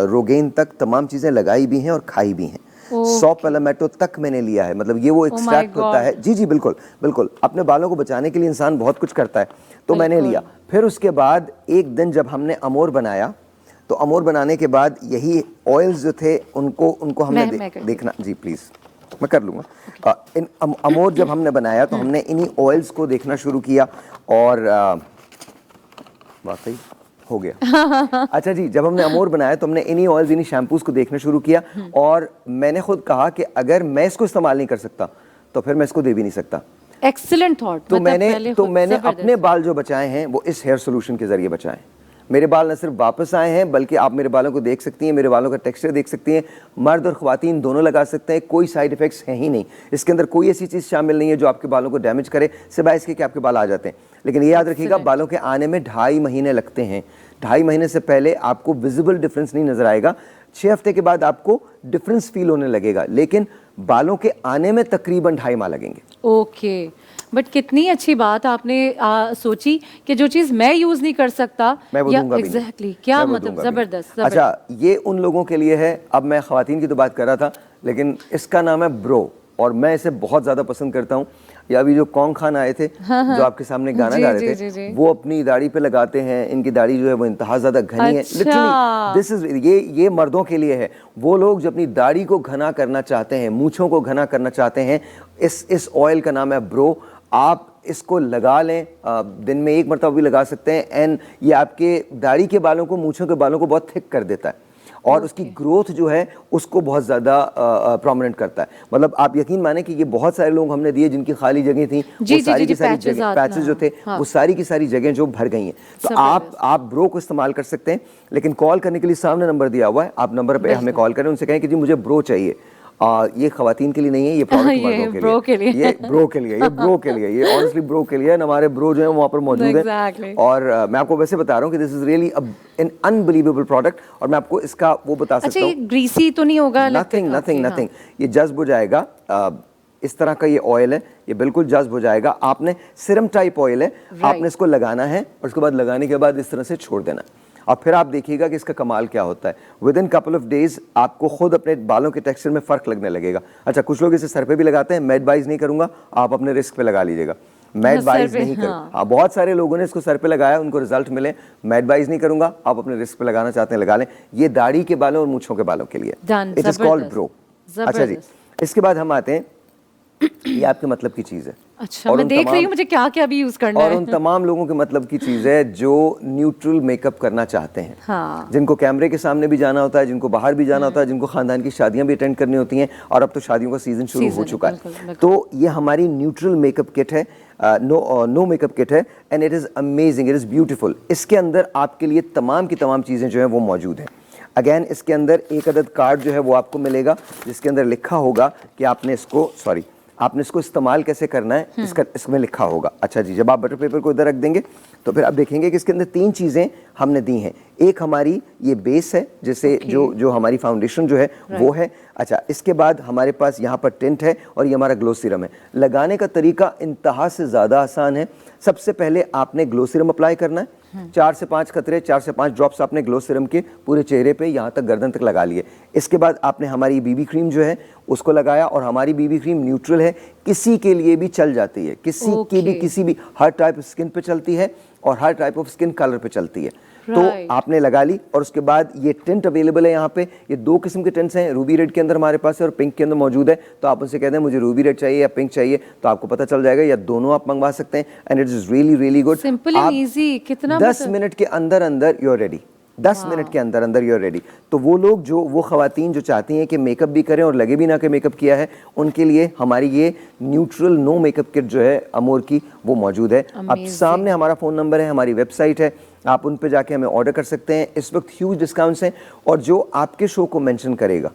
रोगेन तक तमाम चीज़ें लगाई भी हैं और खाई भी हैं। 100 पैलामेटो तक मैंने लिया है, मतलब ये वो एक्सट्रैक्ट होता है। जी जी बिल्कुल बिल्कुल, अपने बालों को बचाने के लिए इंसान बहुत कुछ करता है, तो मैंने लिया। फिर उसके बाद एक दिन जब हमने अमोर बनाया, तो अमोर बनाने के बाद यही ऑयल्स जो थे उनको हमने देखना, जी प्लीज़ मैं कर लूँगा। इन अमोर जब हमने बनाया तो हमने इन्हीं ऑयल्स को देखना शुरू किया और वाकई हो गया। अच्छा जी, जब हमने अमोर बनाया तो हमने इन्हीं ऑयल्स, इन्हीं शैम्पूज को देखना शुरू किया और मैंने खुद कहा कि अगर मैं इसको इस्तेमाल नहीं कर सकता तो फिर मैं इसको दे भी नहीं सकता। Excellent thought. तो मैंने अपने बाल जो बचाए हैं वो इस हेयर सोल्यूशन के जरिए बचाए। मेरे बाल न सिर्फ वापस आए हैं बल्कि आप मेरे बालों को देख सकती हैं, मेरे बालों का टेक्सचर देख सकती हैं, मर्द और ख्वातीन दोनों लगा सकते हैं, कोई साइड इफेक्ट्स हैं ही नहीं। इसके अंदर कोई ऐसी चीज़ शामिल नहीं है जो आपके बालों को डैमेज करे, सिवाय इसके कि आपके बाल आ जाते हैं। लेकिन ये याद रखिएगा, बालों के आने में 2.5 महीने लगते हैं। 2.5 महीने से पहले आपको विजिबल डिफरेंस नहीं नजर आएगा, 6 हफ्ते के बाद आपको डिफरेंस फील होने लगेगा, लेकिन बालों के आने में तकरीबन 2.5 माह लगेंगे। ओके, बट कितनी अच्छी बात आपने सोची कि जो चीज मैं यूज नहीं कर सकता मैं वो दूंगा भी नहीं। एग्जैक्टली, क्या मतलब जबरदस्त। अच्छा, ये उन लोगों के लिए है, अब मैं ख्वातीन की तो बात कर रहा था, लेकिन इसका नाम है ब्रो और मैं इसे बहुत ज़्यादा पसंद करता हूँ। या अभी जो कौन खान आए थे, जो आपके सामने गाना गा रहे थे, वो अपनी दाढ़ी पे लगाते हैं। इनकी दाढ़ी जो है वो इंतहा ज़्यादा घनी है। लिटरली दिस इज, ये मर्दों के लिए है। वो लोग जो अपनी दाढ़ी को घना करना चाहते हैं, मूंछों को घना करना चाहते हैं, इस ऑयल का नाम है ब्रो। आप इसको लगा लें, दिन में 1 मरतबा भी लगा सकते हैं, एंड ये आपके दाढ़ी के बालों को, मूंछों के बालों को बहुत थिक कर देता है और उसकी ग्रोथ जो है उसको बहुत ज़्यादा प्रोमिनेंट करता है। मतलब आप यकीन माने कि ये बहुत सारे लोग हमने दिए जिनकी खाली जगह थी, वो सारी की सारी जगह पैचेस जो थे वो सारी की सारी जगह जो भर गई हैं। तो आप ब्रो को इस्तेमाल कर सकते हैं, लेकिन कॉल करने के लिए सामने नंबर दिया हुआ है, आप नंबर पे हमें कॉल करें, उनसे कहें कि जी मुझे ब्रो चाहिए। ये खवातीन के लिए नहीं है, ये प्रोडक्ट ब्रो के लिए, ये ब्रो के लिए, ये ब्रो के लिए, ये ऑनेस्टली ब्रो के लिए। हमारे ब्रो जो है वहाँ पर मौजूद है और मैं आपको वैसे बता रहा हूँ कि this is really an unbelievable product और मैं आपको इसका वो बता सकता हूँ। अच्छा, ये ग्रीसी तो नहीं होगा? नथिंग, ये जज्ब हो जाएगा। इस तरह का ये ऑयल है, ये बिल्कुल जज्ब हो जाएगा। आपने सिरम टाइप ऑयल है, आपने इसको लगाना है और उसके बाद लगाने के बाद इस तरह से छोड़ देना और फिर आप देखिएगा कि इसका कमाल क्या होता है। With in couple of days आपको खुद अपने बालों के टेक्सचर में फ़र्क लगने लगेगा। अच्छा, कुछ लोग इसे सर पे भी लगाते हैं, मैं एडवाइज नहीं करूंगा, आप अपने रिस्क पे लगा लीजिएगा, मैं एडवाइज नहीं करूँगा। हाँ, बहुत सारे लोगों ने इसको सर पे लगाया, उनको रिजल्ट मिले, मैं एडवाइज नहीं करूंगा, आप अपने रिस्क पे लगाना चाहते हैं लगा लें। ये दाढ़ी के बालों और मूंछों के बालों के लिए, इट इज कॉल्ड ब्रो। अच्छा जी, इसके बाद हम आते हैं, ये आपके मतलब की चीज़ है। अच्छा, और मैं उन देख रही तमाम- हूँ मुझे क्या क्या भी यूज करना और है। उन तमाम लोगों के मतलब की चीज़ है जो न्यूट्रल मेकअप करना चाहते हैं, हाँ। जिनको कैमरे के सामने भी जाना होता है, जिनको बाहर भी जाना होता है, जिनको खानदान की शादियां भी अटेंड करनी होती हैं, और अब तो शादियों का सीजन शुरू हो सीजन, चुका बिल्कुल, है। बिल्कुल। तो ये हमारी न्यूट्रल मेकअप किट है, नो मेकअप किट है, and it is amazing, it is beautiful. इसके अंदर आपके लिए तमाम की तमाम चीज़ें जो हैं वो मौजूद हैं। अगेन इसके अंदर एक अदद कार्ड जो है वो आपको मिलेगा, जिसके अंदर लिखा होगा कि आपने इसको इस्तेमाल कैसे करना है, इसमें लिखा होगा। अच्छा जी, जब आप बटर पेपर को इधर रख देंगे तो फिर आप देखेंगे कि इसके अंदर 3 चीज़ें हमने दी हैं। एक हमारी ये बेस है, जैसे जो हमारी फाउंडेशन जो है वो है। अच्छा, इसके बाद हमारे पास यहाँ पर टिंट है, और ये हमारा ग्लो सीरम है। लगाने का तरीका इंतहा से ज़्यादा आसान है। सबसे पहले आपने ग्लो सीरम अप्लाई करना है, 4 से 5 कतरे, 4 से 5 ड्रॉप्स आपने ग्लो सीरम के पूरे चेहरे पे यहाँ तक गर्दन तक लगा लिए। इसके बाद आपने हमारी बीबी क्रीम जो है उसको लगाया, और हमारी बीबी क्रीम न्यूट्रल है, किसी के लिए भी चल जाती है, किसी भी हर टाइप ऑफ स्किन पे चलती है, और हर टाइप ऑफ स्किन कलर पे चलती है। तो आपने लगा ली, और उसके बाद ये टिंट अवेलेबल है यहाँ पे। ये 2 किस्म के टिंट्स हैं, रूबी रेड के अंदर हमारे पास है और पिंक के अंदर मौजूद है। तो आप उनसे कहते हैं मुझे रूबी रेड चाहिए या पिंक चाहिए, तो आपको पता चल जाएगा, या दोनों आप मंगवा सकते हैं। And it is really really good, simple and easy. कितना 10 मिनट के अंदर अंदर यू आर रेडी। 10 मिनट के अंदर अंदर यू आर रेडी। तो वो खवातीन जो चाहती हैं कि मेकअप भी करें और लगे भी ना कि मेकअप किया है, उनके लिए हमारी ये न्यूट्रल नो मेकअप किट जो है अमोर की, वो मौजूद है। अब सामने हमारा फ़ोन नंबर है, हमारी वेबसाइट है, आप उन पे जाके हमें ऑर्डर कर सकते हैं। इस वक्त ह्यूज डिस्काउंट्स हैं, और जो आपके शो को मेंशन करेगा,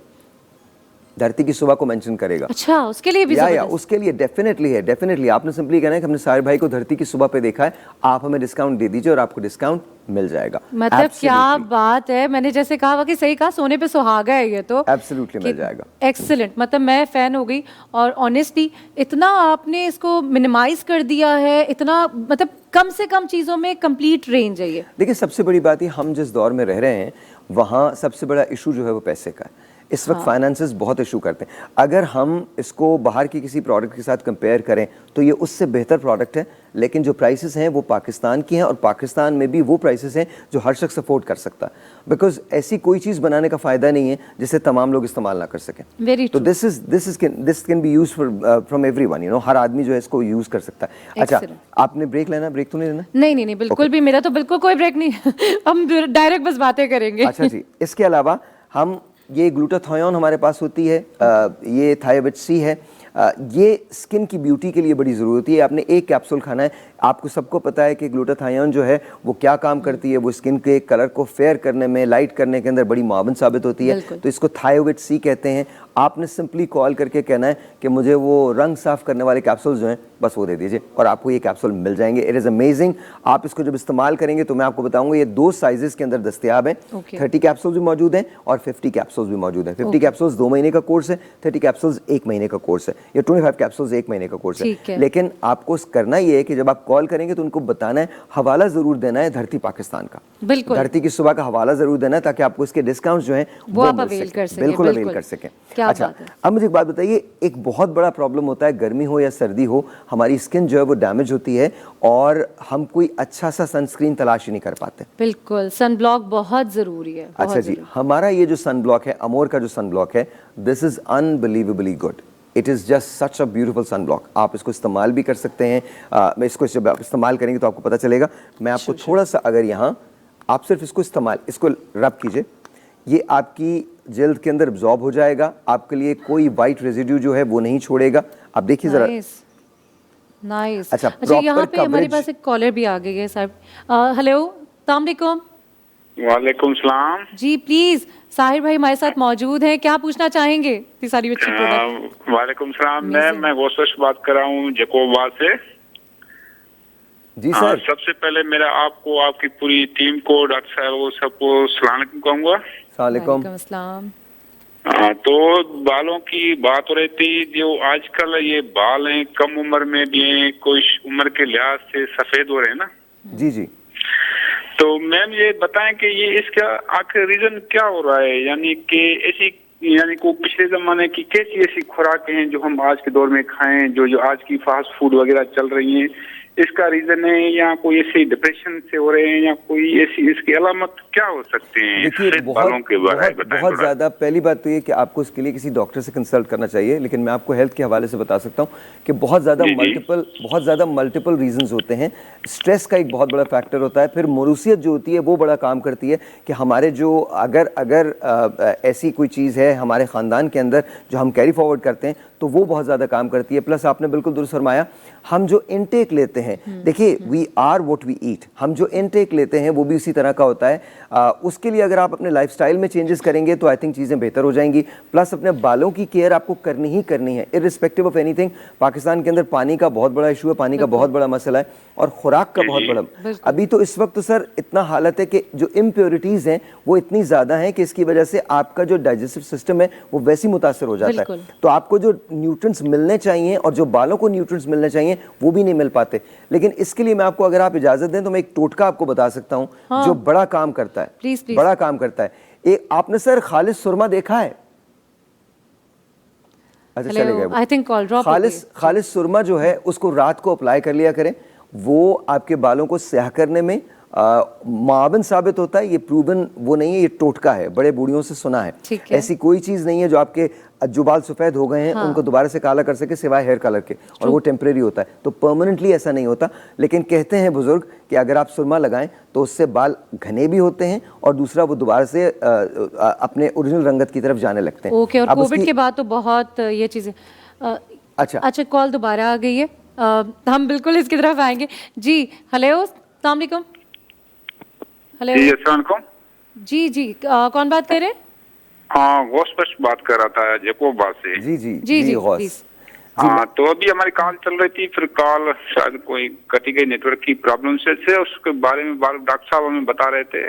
धरती की सुबह को मेंशन करेगा। अच्छा, उसके लिए भी या उसके लिए डेफिनेटली आपने सिंपली कहना है कि हमने साहिर भाई को धरती की सुबह पे देखा है, आप हमें डिस्काउंट दे दीजिए, और आपको डिस्काउंट मिल जाएगा। मतलब क्या बात है, मैंने जैसे कहा कि सही कहा, सोने पे सुहागा है ये तो। एब्सोल्युटली मिल जाएगा। एक्सीलेंट, मतलब मैं फैन हो गई। और ऑनेस्टली इतना आपने इसको मिनिमाइज कर दिया है, इतना मतलब कम से कम चीजों में कंप्लीट रेंज है ये। देखिए, सबसे बड़ी बात है, हम जिस दौर में रह रहे हैं वहाँ सबसे बड़ा इशू जो है वो पैसे का है। इस वक्त फाइनेंसेस बहुत इशू करते हैं। अगर हम इसको बाहर की किसी प्रोडक्ट के साथ कंपेयर करें तो ये उससे बेहतर प्रोडक्ट है, लेकिन जो प्राइसेस हैं वो पाकिस्तान की हैं, और पाकिस्तान में भी वो प्राइसेस हैं जो हर शख्स अफोर्ड कर सकता है। बिकॉज ऐसी कोई चीज़ बनाने का फ़ायदा नहीं है जिसे तमाम लोग इस्तेमाल ना कर सकें। तो this can be use from everyone, you know, हर आदमी जो है इसको यूज़ कर सकता है। अच्छा, आपने ब्रेक लेना? ब्रेक तो नहीं लेना? नहीं, बिल्कुल भी, मेरा तो बिल्कुल कोई ब्रेक नहीं। हम डायरेक्ट बस बातें करेंगे। अच्छा जी, इसके अलावा हम ये ग्लूटाथायोन हमारे पास होती है, ये थायोविट सी है, ये स्किन की ब्यूटी के लिए बड़ी ज़रूरत है। आपने एक कैप्सूल खाना है। आपको सबको पता है कि ग्लूटाथायोन जो है वो क्या काम करती है, वो स्किन के कलर को फेयर करने में, लाइट करने के अंदर बड़ी मावन साबित होती है। तो इसको थायोविट सी कहते हैं। आपने सिंपली कॉल करके कहना है कि मुझे वो रंग साफ करने वाले कैप्सूल जो हैं बस वो दे दीजिए, और आपको ये कैप्सूल मिल जाएंगे। It is amazing. आप इसको जब इस्तेमाल करेंगे तो मैं आपको बताऊंगा, ये 2 साइजेस के अंदर दस्तयाब हैं। 30 कैप्सूल्स भी मौजूद हैं और 50 कैप्सूल्स भी मौजूद हैं। 50 कैप्सूल्स 2 महीने का कोर्स है, 30 कैप्सूल्स 1 महीने का कोर्स है, या 25 कैप्सूल्स 1 महीने का कोर्स है। लेकिन आपको करना ये है कि जब आप कॉल करेंगे तो उनको बताना है, हवाला जरूर देना है धरती पाकिस्तान का, बिल्कुल धरती की सुबह का हवाला जरूर देना है, ताकि आपको इसके डिस्काउंट जो है वो आप अवेल कर सकें। बिल्कुल अवेल कर सकें। अच्छा, अब मुझे एक बात बताइए, एक बहुत बड़ा प्रॉब्लम होता है, गर्मी हो या सर्दी हो, हमारी स्किन जो है वो डैमेज होती है, और हम कोई अच्छा सा सनस्क्रीन तलाश ही नहीं कर पाते। बिल्कुल, सन ब्लॉक बहुत जरूरी है। अच्छा जी, हमारा ये जो सन ब्लॉक है, अमोर का जो सन ब्लॉक है, this is unbelievably good. It is just such a beautiful sun block. आप इसको इस्तेमाल भी कर सकते हैं। इसको जब आप इस्तेमाल करेंगे तो आपको पता चलेगा। मैं आपको थोड़ा सा, अगर यहाँ आप सिर्फ इसको रब कीजिए, ये आपकी जल्द के अंदर एब्जॉर्ब हो जाएगा, आपके लिए कोई वाइट रेजिड्यू जो है वो नहीं छोड़ेगा। आप देखिए जरा। नाइस। अच्छा, यहाँ पे हमारे पास एक कॉलर भी आ गई है साहब। हेलो, अस्सलाम वालेकुम। वालेकुम सलाम जी, प्लीज, साहिर भाई हमारे साथ मौजूद हैं, क्या पूछना चाहेंगे? सारी अच्छी प्रोडक्ट। वालेकुम सलाम, मैं गोशत बात कर रहा हूँ जकोबाद से। जी सर। सबसे पहले मेरा आपको, आपकी पूरी टीम को, डॉक्टर साहब वो सबको सलाम कहूँगा। वालेकुम अस्सलाम। तो बालों की बात हो रही थी, जो आजकल ये बाल हैं कम उम्र में भी हैं, कोई उम्र के लिहाज से सफेद हो रहे हैं ना। जी जी। तो मैम ये बताएं कि ये इसका आखिर रीजन क्या हो रहा है, यानी कि ऐसी, यानी को पिछले जमाने की कैसी ऐसी खुराकें हैं जो हम आज के दौर में खाएं, जो आज की फास्ट फूड वगैरह चल रही हैं, इसका रीजन है या कोई ऐसी डिप्रेशन से हो रहे हैं या कोई ऐसी इसकी अलामत क्या हो सकते हैं? देखिए सफेद बालों के बारे में बताएं बहुत थोड़ा। ज़्यादा, पहली बात तो ये कि आपको इसके लिए किसी डॉक्टर से कंसल्ट करना चाहिए, लेकिन मैं आपको हेल्थ के हवाले से बता सकता हूँ कि बहुत ज़्यादा मल्टीपल रीजंस होते हैं। स्ट्रेस का एक बहुत बड़ा फैक्टर होता है, फिर मरूसियत जो होती है वो बड़ा काम करती है कि हमारे जो अगर ऐसी कोई चीज़ है हमारे ख़ानदान के अंदर जो हम कैरी फॉरवर्ड करते हैं तो वो बहुत ज़्यादा काम करती है। प्लस आपने बिल्कुल दुरुस्त फरमाया, हम जो इनटेक लेते हैं, देखिए we are what we eat, हम जो इनटेक लेते हैं वो भी उसी तरह का होता है। उसके लिए अगर आप अपने लाइफस्टाइल में चेंजेस करेंगे तो आई थिंक चीज़ें बेहतर हो जाएंगी। प्लस अपने बालों की केयर आपको करनी ही करनी है, इर्रिस्पेक्टिव ऑफ एनीथिंग। पाकिस्तान के अंदर पानी का बहुत बड़ा इशू है, पानी का बहुत बड़ा मसला है और खुराक का बहुत बड़ा। अभी तो इस वक्त तो सर इतना हालत है कि जो इम्प्योरिटीज़ हैं वो इतनी ज़्यादा हैं कि इसकी वजह से आपका जो डाइजेस्टिव सिस्टम है वो वैसे ही मुतासर हो जाता है। तो आपको जो न्यूट्रिएंट्स मिलने चाहिए और जो बालों को न्यूट्रिएंट्स मिलने चाहिए वो भी नहीं मिल पाते। लेकिन इसके लिए मैं आपको, अगर आप इजाज़त दें तो मैं एक टोटका आपको बता सकता हूँ जो बड़ा काम करता है। प्लीज बड़ा काम करता है। एक आपने सर खालिस सुरमा देखा है? अच्छा चले गए। I think call drop. खालिस सुरमा जो है उसको रात को अप्लाई कर लिया करें, वो आपके बालों को स्याह करने में मावन साबित होता है। ये प्रूवन वो नहीं है, ये टोटका है, बड़े बूढ़ियों से सुना है। ऐसी कोई चीज़ नहीं है जो आपके जो बाल सफ़ेद हो गए हैं उनको दोबारा से काला कर सके सिवाय हेयर कलर के, और वो टेम्परेरी होता है, तो परमानेंटली ऐसा नहीं होता। लेकिन कहते हैं बुजुर्ग कि अगर आप सुरमा लगाएं तो उससे बाल घने भी होते हैं और दूसरा वो दोबारा से अपने ओरिजिनल रंगत की तरफ जाने लगते हैं। ओके, और कोविड के बाद तो बहुत ये चीज़ें। अच्छा, कॉल दोबारा आ गई है, हम बिल्कुल इसकी तरफ आएंगे जी। हेलो, अस्सलाम वालेकुम। हेलो जी, अस्सलाम वालेकुम। जी, कौन बात कर रहे हैं? हाँ, गौस बात कर रहा था जैकोबाद से। जी गौस। हाँ, तो अभी हमारी कॉल चल रही थी, फिर कॉल शायद कोई कटी गई नेटवर्क की प्रॉब्लम से उसके बारे में डॉक्टर साहब हमें बता रहे थे।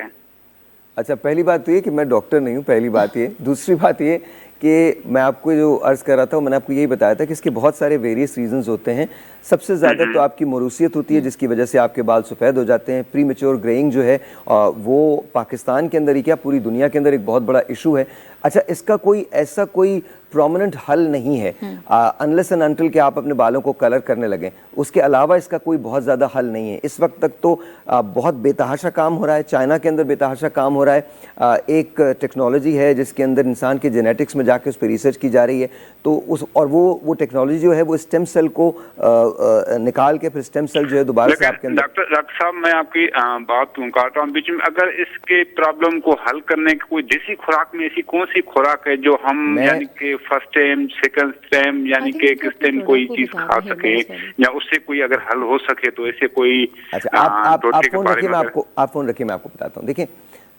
अच्छा, पहली बात तो ये कि मैं डॉक्टर नहीं हूँ, पहली बात ये। दूसरी बात ये कि मैं आपको जो अर्ज़ कर रहा था मैंने आपको यही बताया था कि इसके बहुत सारे वेरियस रीजंस होते हैं। सबसे ज़्यादा तो आपकी मरूसियत होती है जिसकी वजह से आपके बाल सफ़ेद हो जाते हैं। प्री मैच्योर ग्रेइंग जो है वो पाकिस्तान के अंदर ही क्या पूरी दुनिया के अंदर एक बहुत बड़ा इशू है। अच्छा, इसका कोई ऐसा कोई प्रोमिनेंट हल नहीं है अनलेस एंड अनटिल कि आप अपने बालों को कलर करने लगें। उसके अलावा इसका कोई बहुत ज़्यादा हल नहीं है। इस वक्त तक तो बहुत बेतहाशा काम हो रहा है, चाइना के अंदर बेतहाशा काम हो रहा है। एक टेक्नोलॉजी है जिसके अंदर इंसान के जेनेटिक्स में जाके उस पर रिसर्च की जा रही है, तो उस और वो टेक्नोलॉजी जो है वो स्टेम सेल को निकाल के फिर स्टेम सेल जो है दोबारा से आपके अंदर। डॉक्टर साहब, मैं आपकी बात काटता हूँ बीच में। अगर इसके प्रॉब्लम को हल करने की कोई देसी खुराक में ऐसी कौन सी खुराक है जो हम यानी कि फर्स्ट टाइम सेकंड टाइम यानी कि किस टाइम कोई चीज खा सके या उससे कोई अगर हल हो सके, तो ऐसे कोई? अच्छा, आप फोन रखिए, मैं आपको बताता हूँ। देखिए,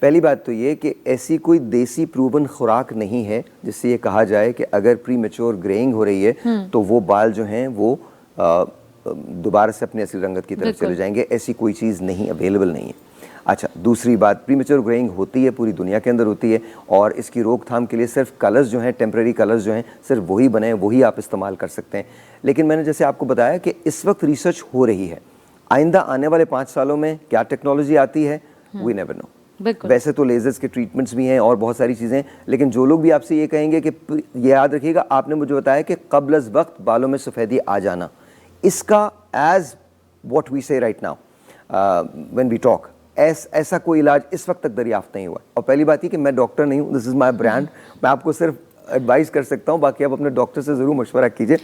पहली बात तो ये कि ऐसी कोई देसी प्रूवन खुराक नहीं है जिससे ये कहा जाए कि अगर प्री मैच्योर ग्रेइंग हो रही है तो वो बाल जो हैं वो दोबारा से अपनी असली रंगत की तरफ चले जाएंगे। ऐसी कोई चीज़ नहीं, अवेलेबल नहीं है। अच्छा, दूसरी बात, प्री मैच्योर ग्रेइंग होती है, पूरी दुनिया के अंदर होती है, और इसकी रोकथाम के लिए सिर्फ कलर्स जो हैं, टेम्परेरी कलर्स जो हैं, सिर्फ वही बने, वही आप इस्तेमाल कर सकते हैं। लेकिन मैंने जैसे आपको बताया कि इस वक्त रिसर्च हो रही है, आइंदा आने वाले 5 सालों में क्या टेक्नोलॉजी आती है वी नेवर नो। वैसे तो लेजर्स के ट्रीटमेंट्स भी हैं और बहुत सारी चीज़ें, लेकिन जो लोग भी आपसे ये कहेंगे कि ये याद रखिएगा, आपने मुझे बताया कि क़ब्ल अज़ वक्त बालों में सफ़ेदी आ जाना, इसका as what we say right now when we talk, ऐसा कोई इलाज इस वक्त तक दरियाफ्त नहीं हुआ। और पहली बात ये कि मैं डॉक्टर नहीं हूँ, दिस इज़ माई ब्रांड, मैं आपको सिर्फ एडवाइस कर सकता हूँ, बाकी आप अपने डॉक्टर से ज़रूर मशवरा कीजिए।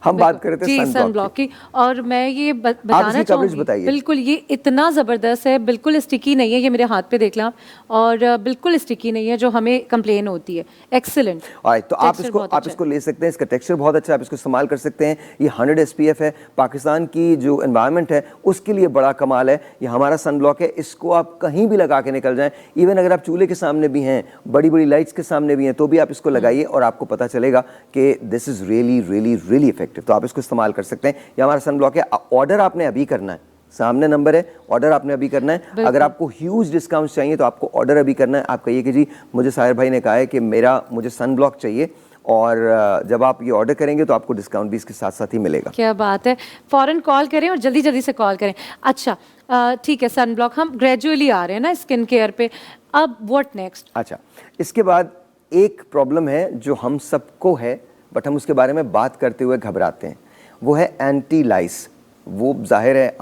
हम बात कर रहे थे सन ब्लॉक की, और मैं ये बताना चाहूँगी, बिल्कुल ये इतना ज़बरदस्त है, बिल्कुल स्टिकी नहीं है, ये मेरे हाथ पे देख लें आप, और बिल्कुल स्टिकी नहीं है जो हमें कंप्लेन होती है। एक्सीलेंट। तो आप इसको ले सकते हैं, इसका टेक्सचर बहुत अच्छा है, आप इसको इस्तेमाल कर सकते हैं। ये 100 SPF है, पाकिस्तान की जो एनवायरनमेंट है उसके लिए बड़ा कमाल है। ये हमारा सन ब्लॉक है, इसको आप कहीं भी लगा के निकल जाएं, इवन अगर आप चूल्हे के सामने भी हैं, बड़ी बड़ी लाइट्स के सामने भी हैं, तो भी आप इसको लगाइए और आपको पता चलेगा कि this is really really really effective. तो आप इसको इस्तेमाल कर सकते हैं। ये हमारा सन ब्लॉक है। ऑर्डर आपने अभी करना है, सामने नंबर है, ऑर्डर आपने अभी करना है। अगर आपको ह्यूज डिस्काउंट चाहिए तो आपको ऑर्डर अभी करना है। आप कहिए कि जी मुझे साहिर भाई ने कहा है कि मुझे सन ब्लॉक चाहिए, और जब आप ये ऑर्डर करेंगे तो आपको डिस्काउंट भी इसके साथ साथ ही मिलेगा। क्या बात है, फ़ौरन कॉल करें और जल्दी जल्दी से कॉल करें। अच्छा, ठीक है, सन ब्लॉक हम ग्रेजुअली आ रहे हैं ना स्किन केयर पे, अब व्हाट नेक्स्ट? अच्छा, इसके बाद एक प्रॉब्लम है जो हम सबको है, बट हम उसके बारे में बात करते हुए घबराते हैं, वो है एंटी लाइस। वो जाहिर है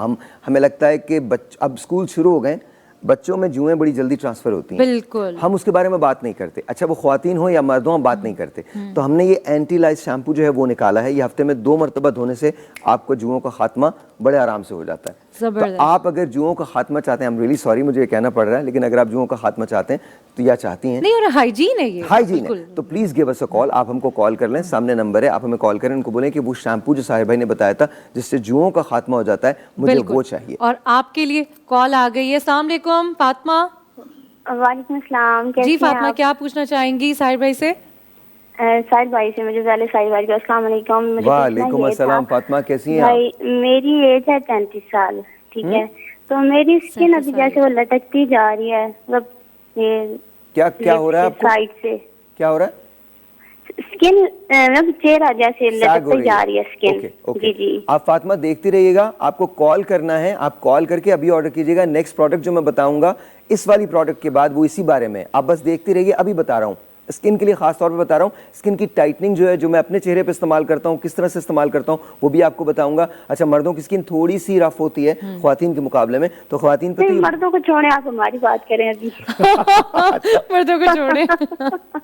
हमें लगता है कि अब स्कूल शुरू हो गए, बच्चों में जुएं बड़ी जल्दी ट्रांसफर होती हैं, बिल्कुल, हम उसके बारे में बात नहीं करते। अच्छा, वो ख्वातीन हो या मर्द हो, हम बात नहीं करते। तो हमने ये एंटी लाइस शैम्पू जो है वो निकाला है। ये हफ्ते में 2 मरतबा धोने से आपको जुओं का खात्मा बड़े आराम से हो जाता है। तो आप अगर जुओं का खात्मा चाहते हैं, आई एम रियली सॉरी मुझे ये कहना पड़ रहा है, लेकिन अगर आप जुओं का खात्मा चाहते हैं तो या चाहती हैं, नहीं, और हाइजीन है, ये हाइजीन है, तो please give us a call. आप हमको कॉल कर लें, सामने नंबर है, आप हमें कॉल करें, उनको बोलें कि वो शैम्पू जो साहिर भाई ने बताया था जिससे जुओं का खात्मा हो जाता है, मुझे वो चाहिए। और आपके लिए कॉल आ गई है। अस्सलाम वालेकुम फातिमा। वालेकुम अस्सलाम। कैसी जी हैं फातिमा, आप? क्या पूछना चाहेंगी साहिर भाई से? साहिर भाई से मुझे पहले साहिर भाई को अस्सलाम वालेकुम। मुझे वालेकुम अस्सलाम। फातिमा कैसी हैं भाई, मेरी एज है 33 साल, ठीक है, तो मेरी स्किन अभी जैसे वो लटकती जा रही है, मतलब ये क्या हो रहा है आपको? साइड से क्या हो रहा है? स्किन मतलब चेहरा जैसे लटकती जा रही है स्किन। जी जी। आप फातिमा देखती रहिएगा, आपको कॉल करना है, आप कॉल करके अभी ऑर्डर कीजिएगा। नेक्स्ट प्रोडक्ट जो मैं बताऊंगा इस वाली प्रोडक्ट के बाद वो इसी बारे में, आप बस देखती रहिए। अभी बता रहा हूँ, स्किन के लिए खास तौर पे बता रहा हूँ। स्किन की टाइटनिंग जो है, जो मैं अपने चेहरे पे इस्तेमाल करता हूँ, किस तरह से इस्तेमाल करता हूँ वो भी आपको बताऊंगा। अच्छा, मर्दों की स्किन थोड़ी सी रफ होती है ख्वातीन के मुकाबले में, तो ख्वातीन पे मर्दों को छोड़े, आप हमारी बात करें अभी। मर्दों को छोड़े।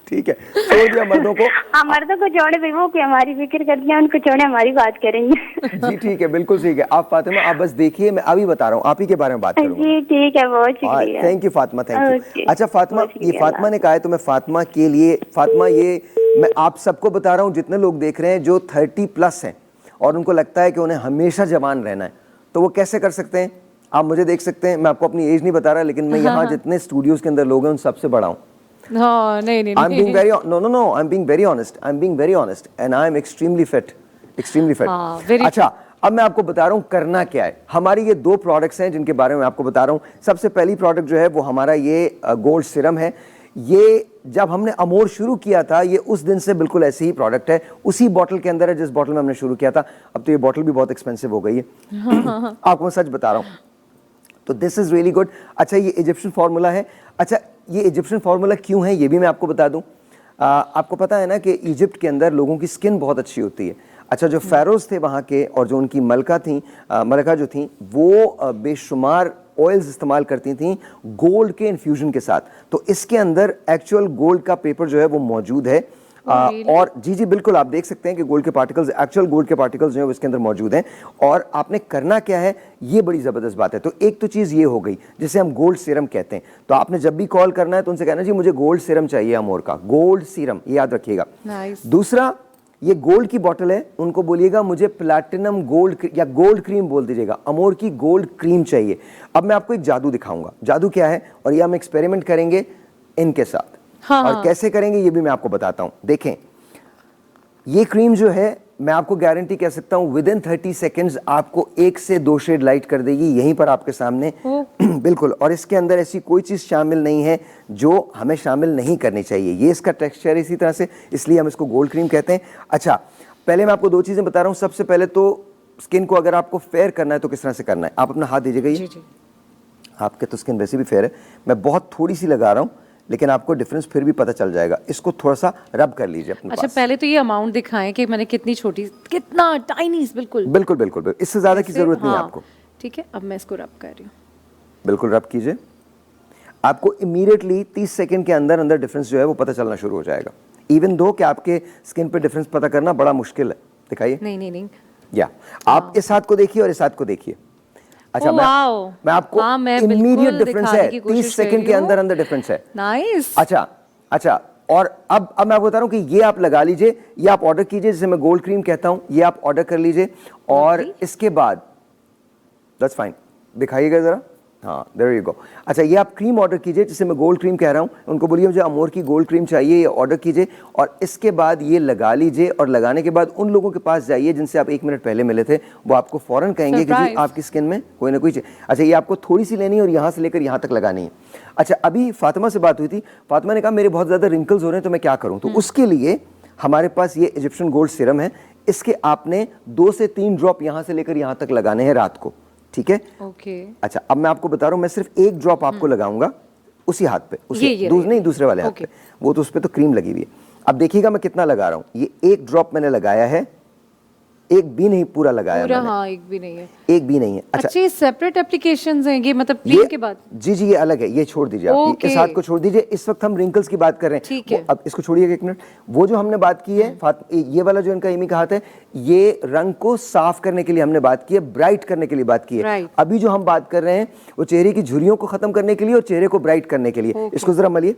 ठीक है, छोड़ दिया मर्दों को। हाँ, मर्दों को छोड़े भाई, वो कि हमारी फिक्र कर दिया, उनको छोड़े, हमारी बात करेंगे। जी ठीक है, बिल्कुल ठीक है। आप फातिमा, आप बस देखिए, मैं अभी बता रहा हूँ, आप ही के बारे में बात करूंगा। जी ठीक है, बहुत शुक्रिया। Thank you Fatima, thank you. अच्छा फातिमा, ये फातिमा ने कहा है, तो मैं फातिमा के लिए, फातिमा ये मैं आप सबको बता रहा हूँ जितने लोग देख रहे हैं जो 30+ हैं और उनको लगता है कि उन्हें हमेशा जवान रहना है, तो वो कैसे कर सकते हैं? आप मुझे देख सकते हैं, मैं आपको अपनी एज नहीं बता रहा, लेकिन मैं यहाँ जितने स्टूडियोज के अंदर लोग हैं उन सबसे बड़ा हूँ। I'm being very I'm being very honest and I am extremely fit. अच्छा, अब मैं आपको बता रहा हूँ करना क्या है। हमारी ये 2 प्रोडक्ट्स हैं जिनके बारे में आपको बता रहा हूँ। सबसे पहली प्रोडक्ट जो है वो हमारा ये गोल्ड सीरम है। ये जब हमने अमोर शुरू किया था, ये उस दिन से बिल्कुल ऐसी ही प्रोडक्ट है, उसी बॉटल के अंदर है जिस बॉटल में हमने शुरू किया था। अब तो ये बॉटल भी बहुत एक्सपेंसिव हो गई है। आपको मैं सच बता रहा हूँ, तो दिस इज रियली गुड। अच्छा, ये इजिप्शियन फार्मूला है। अच्छा, ये इजिप्शियन फार्मूला क्यों है ये भी मैं आपको बता दूं। आपको पता है ना कि इजिप्ट के अंदर लोगों की स्किन बहुत अच्छी होती है। अच्छा, जो फेरोज थे वहाँ के और जो उनकी मलका जो थी वो बेशुमार ऑयल्स इस्तेमाल करती थी गोल्ड के इन्फ्यूजन के साथ। तो इसके अंदर एक्चुअल गोल्ड का पेपर जो है वो मौजूद है। और जी बिल्कुल, आप देख सकते हैं कि गोल्ड के पार्टिकल्स, एक्चुअल गोल्ड के पार्टिकल्स जो हैं वो इसके अंदर मौजूद हैं। और आपने करना क्या है, ये बड़ी ज़बरदस्त बात है। तो एक तो चीज़ ये हो गई जिसे हम गोल्ड सीरम कहते हैं। तो आपने जब भी कॉल करना है तो उनसे कहना जी मुझे गोल्ड सीरम चाहिए, अमोर का गोल्ड सीरम, ये याद रखिएगा। दूसरा, ये गोल्ड की बॉटल है, उनको बोलिएगा मुझे प्लैटिनम गोल्ड या गोल्ड क्रीम बोल दीजिएगा, अमोर की गोल्ड क्रीम चाहिए। अब मैं आपको एक जादू दिखाऊंगा, जादू क्या है और ये हम एक्सपेरिमेंट करेंगे इनके साथ। और कैसे करेंगे ये भी मैं आपको बताता हूं। देखें, ये क्रीम जो है मैं आपको गारंटी कह सकता हूं विद इन 30 सेकेंड्स आपको 1 से 2 शेड लाइट कर देगी यहीं पर आपके सामने। बिल्कुल, और इसके अंदर ऐसी कोई चीज शामिल नहीं है जो हमें शामिल नहीं करनी चाहिए। ये इसका टेक्सचर इसी तरह से, इसलिए हम इसको गोल्ड क्रीम कहते हैं। अच्छा, पहले मैं आपको 2 चीजें बता रहा हूं। सबसे पहले तो स्किन को अगर आपको फेयर करना है तो किस तरह से करना है। आप अपना हाथ दीजिएगा, ये आपके तो स्किन वैसे भी फेयर है, मैं बहुत थोड़ी सी लगा रहा हूँ लेकिन आपको डिफरेंस फिर भी पता चल जाएगा। इसको थोड़ा सा रब कर लीजिए अपने अच्छा, पहले तो ये अमाउंट दिखाएं कि मैंने कितनी छोटी, कितना टाइनी, बिल्कुल इससे ज्यादा की जरूरत नहीं है आपको। ठीक है, अब मैं इसको रब कर रही हूँ। बिल्कुल रब कीजिए, आपको इमीडिएटली 30 सेकंड के अंदर अंदर डिफरेंस जो है वो पता चलना शुरू हो जाएगा। इवन दो कि आपके स्किन पे डिफरेंस पता करना बड़ा मुश्किल है। दिखाइए। नहीं, या आप इस हाथ को देखिए और इस हाथ को देखिए। अच्छा, मैं आपको इमीडिएट डिफरेंस है, 30 सेकंड के अंदर अंदर डिफरेंस है। नाइस। अच्छा, और अब मैं आपको बता रहा हूं कि ये आप लगा लीजिए, ये आप ऑर्डर कीजिए, जिसे मैं गोल्ड क्रीम कहता हूं, ये आप ऑर्डर कर लीजिए। और इसके बाद दैट्स फाइन, दिखाइएगा जरा। हाँ, देयर यू गो। अच्छा, ये आप क्रीम ऑर्डर कीजिए जिसे मैं गोल्ड क्रीम कह रहा हूँ। उनको बोलिए मुझे अमोर की गोल्ड क्रीम चाहिए, ये ऑर्डर कीजिए। और इसके बाद ये लगा लीजिए और लगाने के बाद उन लोगों के पास जाइए जिनसे आप 1 मिनट पहले मिले थे, वो आपको फौरन कहेंगे कि जी आपकी स्किन में कोई ना कोई चीज। अच्छा, ये आपको थोड़ी सी लेनी है और यहाँ से लेकर यहाँ तक लगानी है। अच्छा, अभी फातिमा से बात हुई थी, फातिमा ने कहा मेरे बहुत ज़्यादा रिंकल्स हो रहे हैं तो मैं क्या करूँ। तो उसके लिए हमारे पास ये इजिप्शियन गोल्ड सीरम है। इसके आपने 2 से 3 ड्रॉप यहाँ से लेकर यहाँ तक लगाने हैं रात को, ठीक है। अच्छा, अब मैं आपको बता रहा हूं, मैं सिर्फ 1 ड्रॉप आपको लगाऊंगा उसी हाथ पे, नहीं दूसरे वाले हाथ पे, वो तो उस पे तो क्रीम लगी हुई है। अब देखिएगा मैं कितना लगा रहा हूं। ये 1 ड्रॉप मैंने लगाया है, एक भी नहीं पूरा लगाया पूरा, मैंने। हाँ, एक भी नहीं है। एक भी नहीं है। अच्छा, ये सेपरेट एप्लीकेशंस हैं ये, मतलब क्रीम के बाद? जी जी, ये अलग है, ये छोड़ दीजिए आप, Okay. इस हाथ को छोड़ दीजिए। इस वक्त हम रिंकल्स की बात कर रहे हैं। ठीक है। अब इसको छोड़िएगा एक मिनट। वो जो हमने बात की है ये वाला जो इनका इमी का हाथ है, ये रंग को साफ करने के लिए हमने बात की है, ब्राइट करने के लिए बात की है। Right. अभी जो हम बात कर रहे हैं वो चेहरे की झुर्रियों को खत्म करने के लिए और चेहरे को ब्राइट करने के लिए। Okay. इसको जरा मलिए।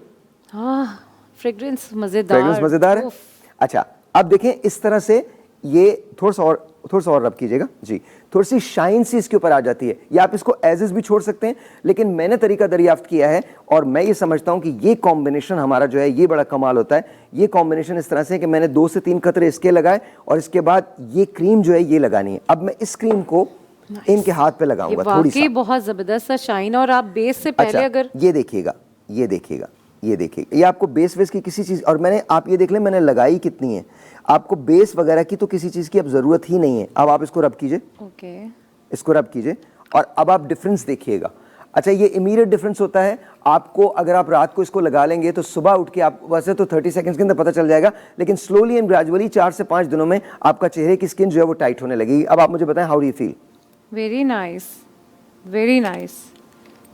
हाँ, फ्रेग्रेंस मजेदार। फ्रेग्रेंस मजेदार है। उफ। अच्छा, अब देखें इस तरह से ये थोड़ा सा और रब कीजिएगा जी, थोड़ी सी शाइन सी इसके ऊपर आ जाती है। या आप इसको एज इज भी छोड़ सकते हैं, लेकिन मैंने तरीका दरियाफ्त किया है और मैं ये समझता हूं कि ये कॉम्बिनेशन हमारा जो है ये बड़ा कमाल होता है। ये कॉम्बिनेशन इस तरह से कि मैंने 2 से 3 कतरे इसके लगाए और इसके बाद ये क्रीम जो है ये लगानी है। अब मैं इस क्रीम को इनके हाथ पे लगाऊंगा थोड़ी सी। बहुत जबरदस्त सा शाइन। और आप बेस से पहले अच्छा, अगर ये देखिएगा, ये देखिएगा, ये देखिए, ये आपको बेस वेस की किसी चीज, और मैंने आप ये देख लें मैंने लगाई कितनी है, आपको बेस वगैरह की तो किसी चीज की अब जरूरत ही नहीं है। अब आप इसको रब कीजिए। ओके, इसको रब कीजिए और अब आप डिफरेंस देखिएगा। अच्छा, ये इमीडिएट डिफरेंस होता है आपको। अगर आप रात को इसको लगा लेंगे तो सुबह उठ के आप, वैसे तो 30 सेकंड्स के अंदर पता चल जाएगा, लेकिन स्लोली एंड ग्रेजुअली 4 से 5 दिनों में आपका चेहरे की स्किन जो है वो टाइट होने लगेगी। अब आप मुझे बताएं, how do you feel? Very nice, very nice,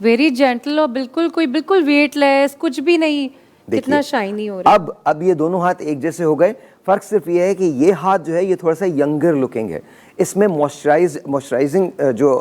very gentle और बिल्कुल वेटलेस, कुछ भी नहीं। कितना शाइनी हो रहा है। अब ये दोनों हाथ एक जैसे हो गए। फर्क सिर्फ ये है कि ये हाथ जो है ये थोड़ा सा यंगर लुकिंग है, इसमें मॉइस्चराइजिंग जो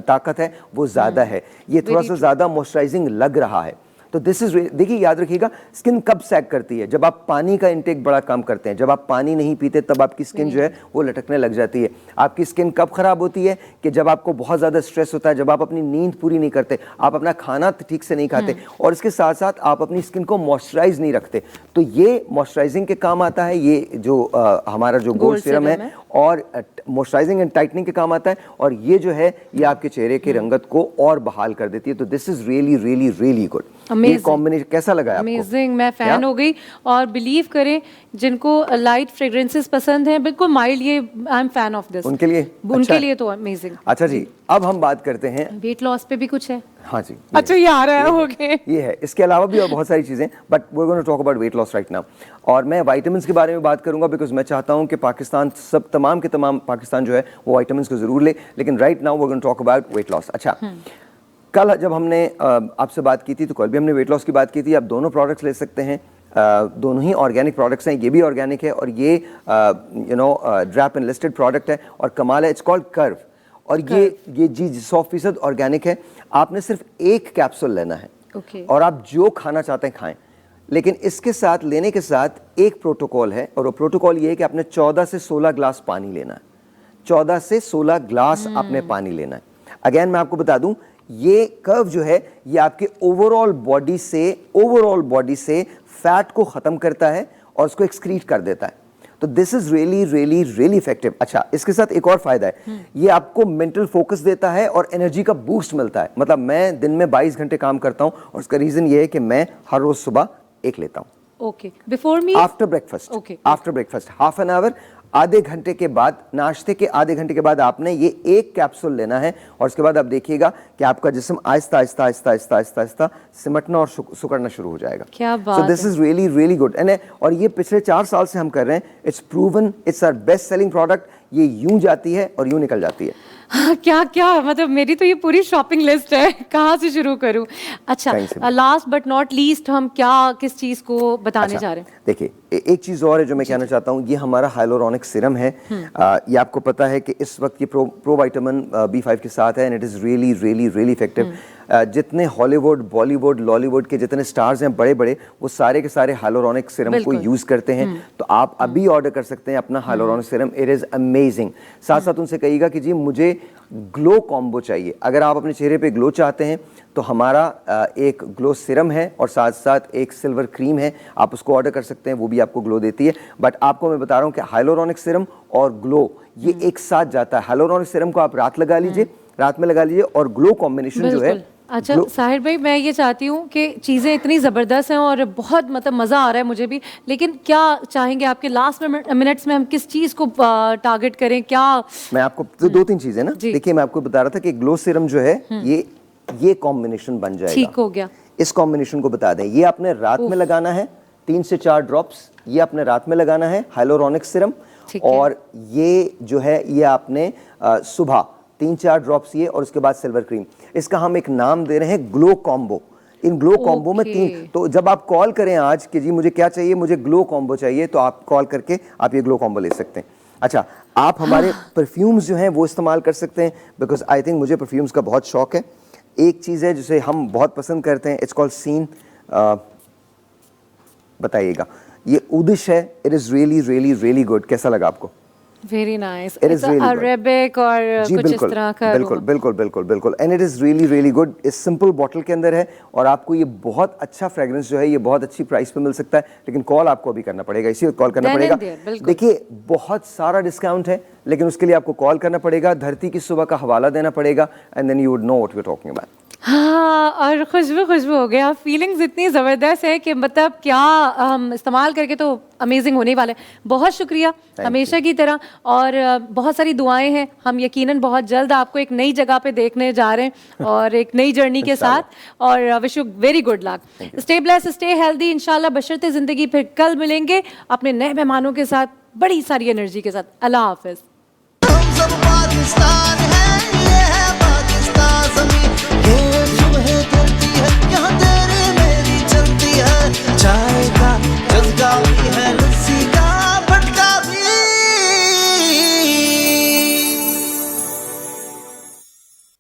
ताकत है वो ज्यादा है, ये थोड़ा सा ज्यादा मॉइस्चराइजिंग लग रहा है। तो दिस इज, देखिए याद रखिएगा, स्किन कब सैग करती है? जब आप पानी का इंटेक बड़ा कम करते हैं। जब आप पानी नहीं पीते तब आपकी स्किन जो है वो लटकने लग जाती है। आपकी स्किन कब खराब होती है? कि जब आपको बहुत ज्यादा स्ट्रेस होता है, जब आप अपनी नींद पूरी नहीं करते, आप अपना खाना ठीक से नहीं खाते और इसके साथ साथ आप अपनी स्किन को मॉइस्चराइज नहीं रखते। तो ये मॉइस्चराइजिंग के काम आता है, ये जो हमारा जो गोल्ड सीरम है, और मॉइस्चराइजिंग एंड टाइटनिंग के काम आता है, और ये जो है ये आपके चेहरे की रंगत को और बहाल कर देती है। तो this is really really really good. ये कॉम्बिनेशन कैसा लगा आपको? अमेजिंग, मैं फैन हो गई। और बिलीव करें, जिनको लाइट फ्रेग्रेंसेस पसंद हैं, बिल्कुल माइल्ड, ये I am fan of this. उनके लिए उनके लिए तो अमेजिंग। अच्छा जी, अब हम बात करते हैं वेट लॉस पे भी कुछ है? हाँ जी, अच्छा, ये आ रहा है। ओके, ये है। इसके अलावा भी और बहुत सारी चीजें, but we are going to talk about weight loss right now. और मैं विटामिन्स के बारे में बात करूंगा, बिकॉज मैं चाहता हूं कि पाकिस्तान तमाम के तमाम पाकिस्तान जो है वो विटामिन्स को जरूर ले, लेकिन right now we are going to talk about weight loss. अच्छा, कल जब हमने आपसे बात की थी तो कल भी हमने वेट लॉस की बात की थी। आप दोनों प्रोडक्ट्स ले सकते हैं, दोनों ही ऑर्गेनिक प्रोडक्ट्स हैं। ये भी ऑर्गेनिक है और ये ड्रैप एंड लिस्टेड प्रोडक्ट है और कमाल है, इट्स कॉल्ड कर्व। और ये जी 100% ऑर्गेनिक है। आपने सिर्फ एक कैप्सूल लेना है और आप जो खाना चाहते हैं खाएं, लेकिन इसके साथ लेने के साथ एक प्रोटोकॉल है, और वो प्रोटोकॉल ये है कि आपने 14 से 16 ग्लास पानी लेना है। 14 से 16 ग्लास आपने पानी लेना है। अगेन मैं आपको बता दूं, ये कर्व जो है ये आपके ओवरऑल बॉडी से फैट को खत्म करता है और उसको एक्सक्रीट कर देता है। तो this is really really really effective. अच्छा, इसके साथ एक और फायदा है, ये आपको मेंटल फोकस देता है और एनर्जी का बूस्ट मिलता है। मतलब मैं दिन में 22 घंटे काम करता हूं और उसका रीजन ये है कि मैं हर रोज सुबह एक लेता हूं। Okay, before me, after breakfast. After breakfast half an hour, आधे घंटे के बाद, नाश्ते के आधे घंटे के बाद आपने ये एक कैप्सूल लेना है और उसके बाद आप देखिएगा कि आपका जिस्म आहिस्ता आहिस्ता आहिस्ता आहिस्ता आहिस्ता आहिस्ता सिमटना और सुकड़ना शुरू हो जाएगा। क्या बात है। This is really really good. और ये पिछले 4 साल से हम कर रहे हैं। It's proven, it's our best selling product. ये यूं जाती है और यूं निकल जाती है। हाँ, क्या क्या मतलब मेरी तो ये पूरी शॉपिंग लिस्ट है, कहाँ से शुरू करूँ? अच्छा, लास्ट बट नॉट लीस्ट, हम किस चीज को बताने जा रहे हैं? देखिए, एक चीज और है जो मैं कहना चाहता हूँ, ये हमारा हाइलोरॉनिक सीरम है। ये आपको पता है कि इस वक्त ये प्रो विटामिन B5 के साथ है, and it is really really really effective. जितने हॉलीवुड, बॉलीवुड, लॉलीवुड के जितने स्टार्स हैं बड़े बड़े, वो सारे के सारे हाइलोरॉनिक सीरम को यूज करते हैं। तो आप अभी ऑर्डर कर सकते हैं अपना hyaluronic serum. It is amazing. साथ साथ उनसे कहिएगा कि जी मुझे ग्लो कॉम्बो चाहिए। अगर आप अपने चेहरे पे ग्लो चाहते हैं तो हमारा एक ग्लो सीरम है और साथ साथ एक सिल्वर क्रीम है, आप उसको ऑर्डर कर सकते हैं, वो भी आपको ग्लो देती है। बट आपको मैं बता रहा हूँ कि हाइलोरॉनिक सीरम और ग्लो ये एक साथ जाता है। हाइलोरॉनिक सीरम को आप रात लगा लीजिए, रात में लगा लीजिए, और ग्लो कॉम्बिनेशन जो है। अच्छा साहिर भाई, मैं ये चाहती हूँ कि चीज़ें इतनी ज़बरदस्त हैं और बहुत मतलब मज़ा आ रहा है मुझे भी, लेकिन क्या चाहेंगे आपके लास्ट मिनट्स में हम किस चीज़ को टारगेट करें? क्या मैं आपको तो 2-3 चीज़ें ना, देखिए मैं आपको बता रहा था कि ग्लो सीरम जो है ये कॉम्बिनेशन बन जाएगा। ठीक हो गया। इस कॉम्बिनेशन को बता दें, ये आपने रात में लगाना है 3 से 4 ड्रॉप्स, ये आपने रात में लगाना है हाइलोरॉनिक सीरम, ठीक है। और ये जो है ये आपने सुबह 3-4 ड्रॉप्स ये और उसके बाद सिल्वर क्रीम, इसका हम एक नाम दे रहे हैं ग्लो कॉम्बो। इन ग्लो कॉम्बो में 3, तो जब आप कॉल करें आज कि जी मुझे क्या चाहिए, मुझे ग्लो कॉम्बो चाहिए, तो आप कॉल करके आप ये ग्लो कॉम्बो ले सकते हैं। अच्छा, आप हमारे परफ्यूम्स जो हैं वो इस्तेमाल कर सकते हैं, बिकॉज आई थिंक मुझे परफ्यूम्स का बहुत शौक है। एक चीज़ है जिसे हम बहुत पसंद करते हैं, इट्स कॉल्ड सीन, बताइएगा, ये उदिश है, it is really really really good. कैसा लगा आपको? Very nice, It is really good. Arabic और जी कुछ इस बिल्कुल तरह का बिल्कुल बिल्कुल बिल्कुल बिल्कुल, and it is really really good. इस सिंपल बॉटल के अंदर है और आपको ये बहुत अच्छा फ्रेग्रेंस जो है ये बहुत अच्छी प्राइस पे मिल सकता है, लेकिन कॉल आपको अभी करना पड़ेगा, इसी वक्त कॉल करना Then and पड़ेगा। there, बिल्कुल। देखिए बहुत सारा डिस्काउंट है, लेकिन उसके लिए आपको कॉल करना पड़ेगा, धरती की सुबह का हवाला देना पड़ेगा, and then you would know what we are talking about. हाँ, और खुशबू हो गया, फीलिंग्स इतनी ज़बरदस्त है कि मतलब क्या हम इस्तेमाल करके तो अमेजिंग होने वाले। बहुत शुक्रिया हमेशा की तरह, और बहुत सारी दुआएं हैं। हम यकीनन बहुत जल्द आपको एक नई जगह पे देखने जा रहे हैं और एक नई जर्नी के साथ, और wish you very good luck. Stay blessed, stay healthy, इंशाल्लाह बशर्ते ज़िंदगी। फिर कल मिलेंगे अपने नए मेहमानों के साथ, बड़ी सारी एनर्जी के साथ। अल्लाह हाफिज़। हम सब पाकिस्तान है, ये है पाकिस्तान ज़मीं, ये सुबह धरती है, यहाँ तेरी मेरी चलती है, चाय का जज्बा भी है।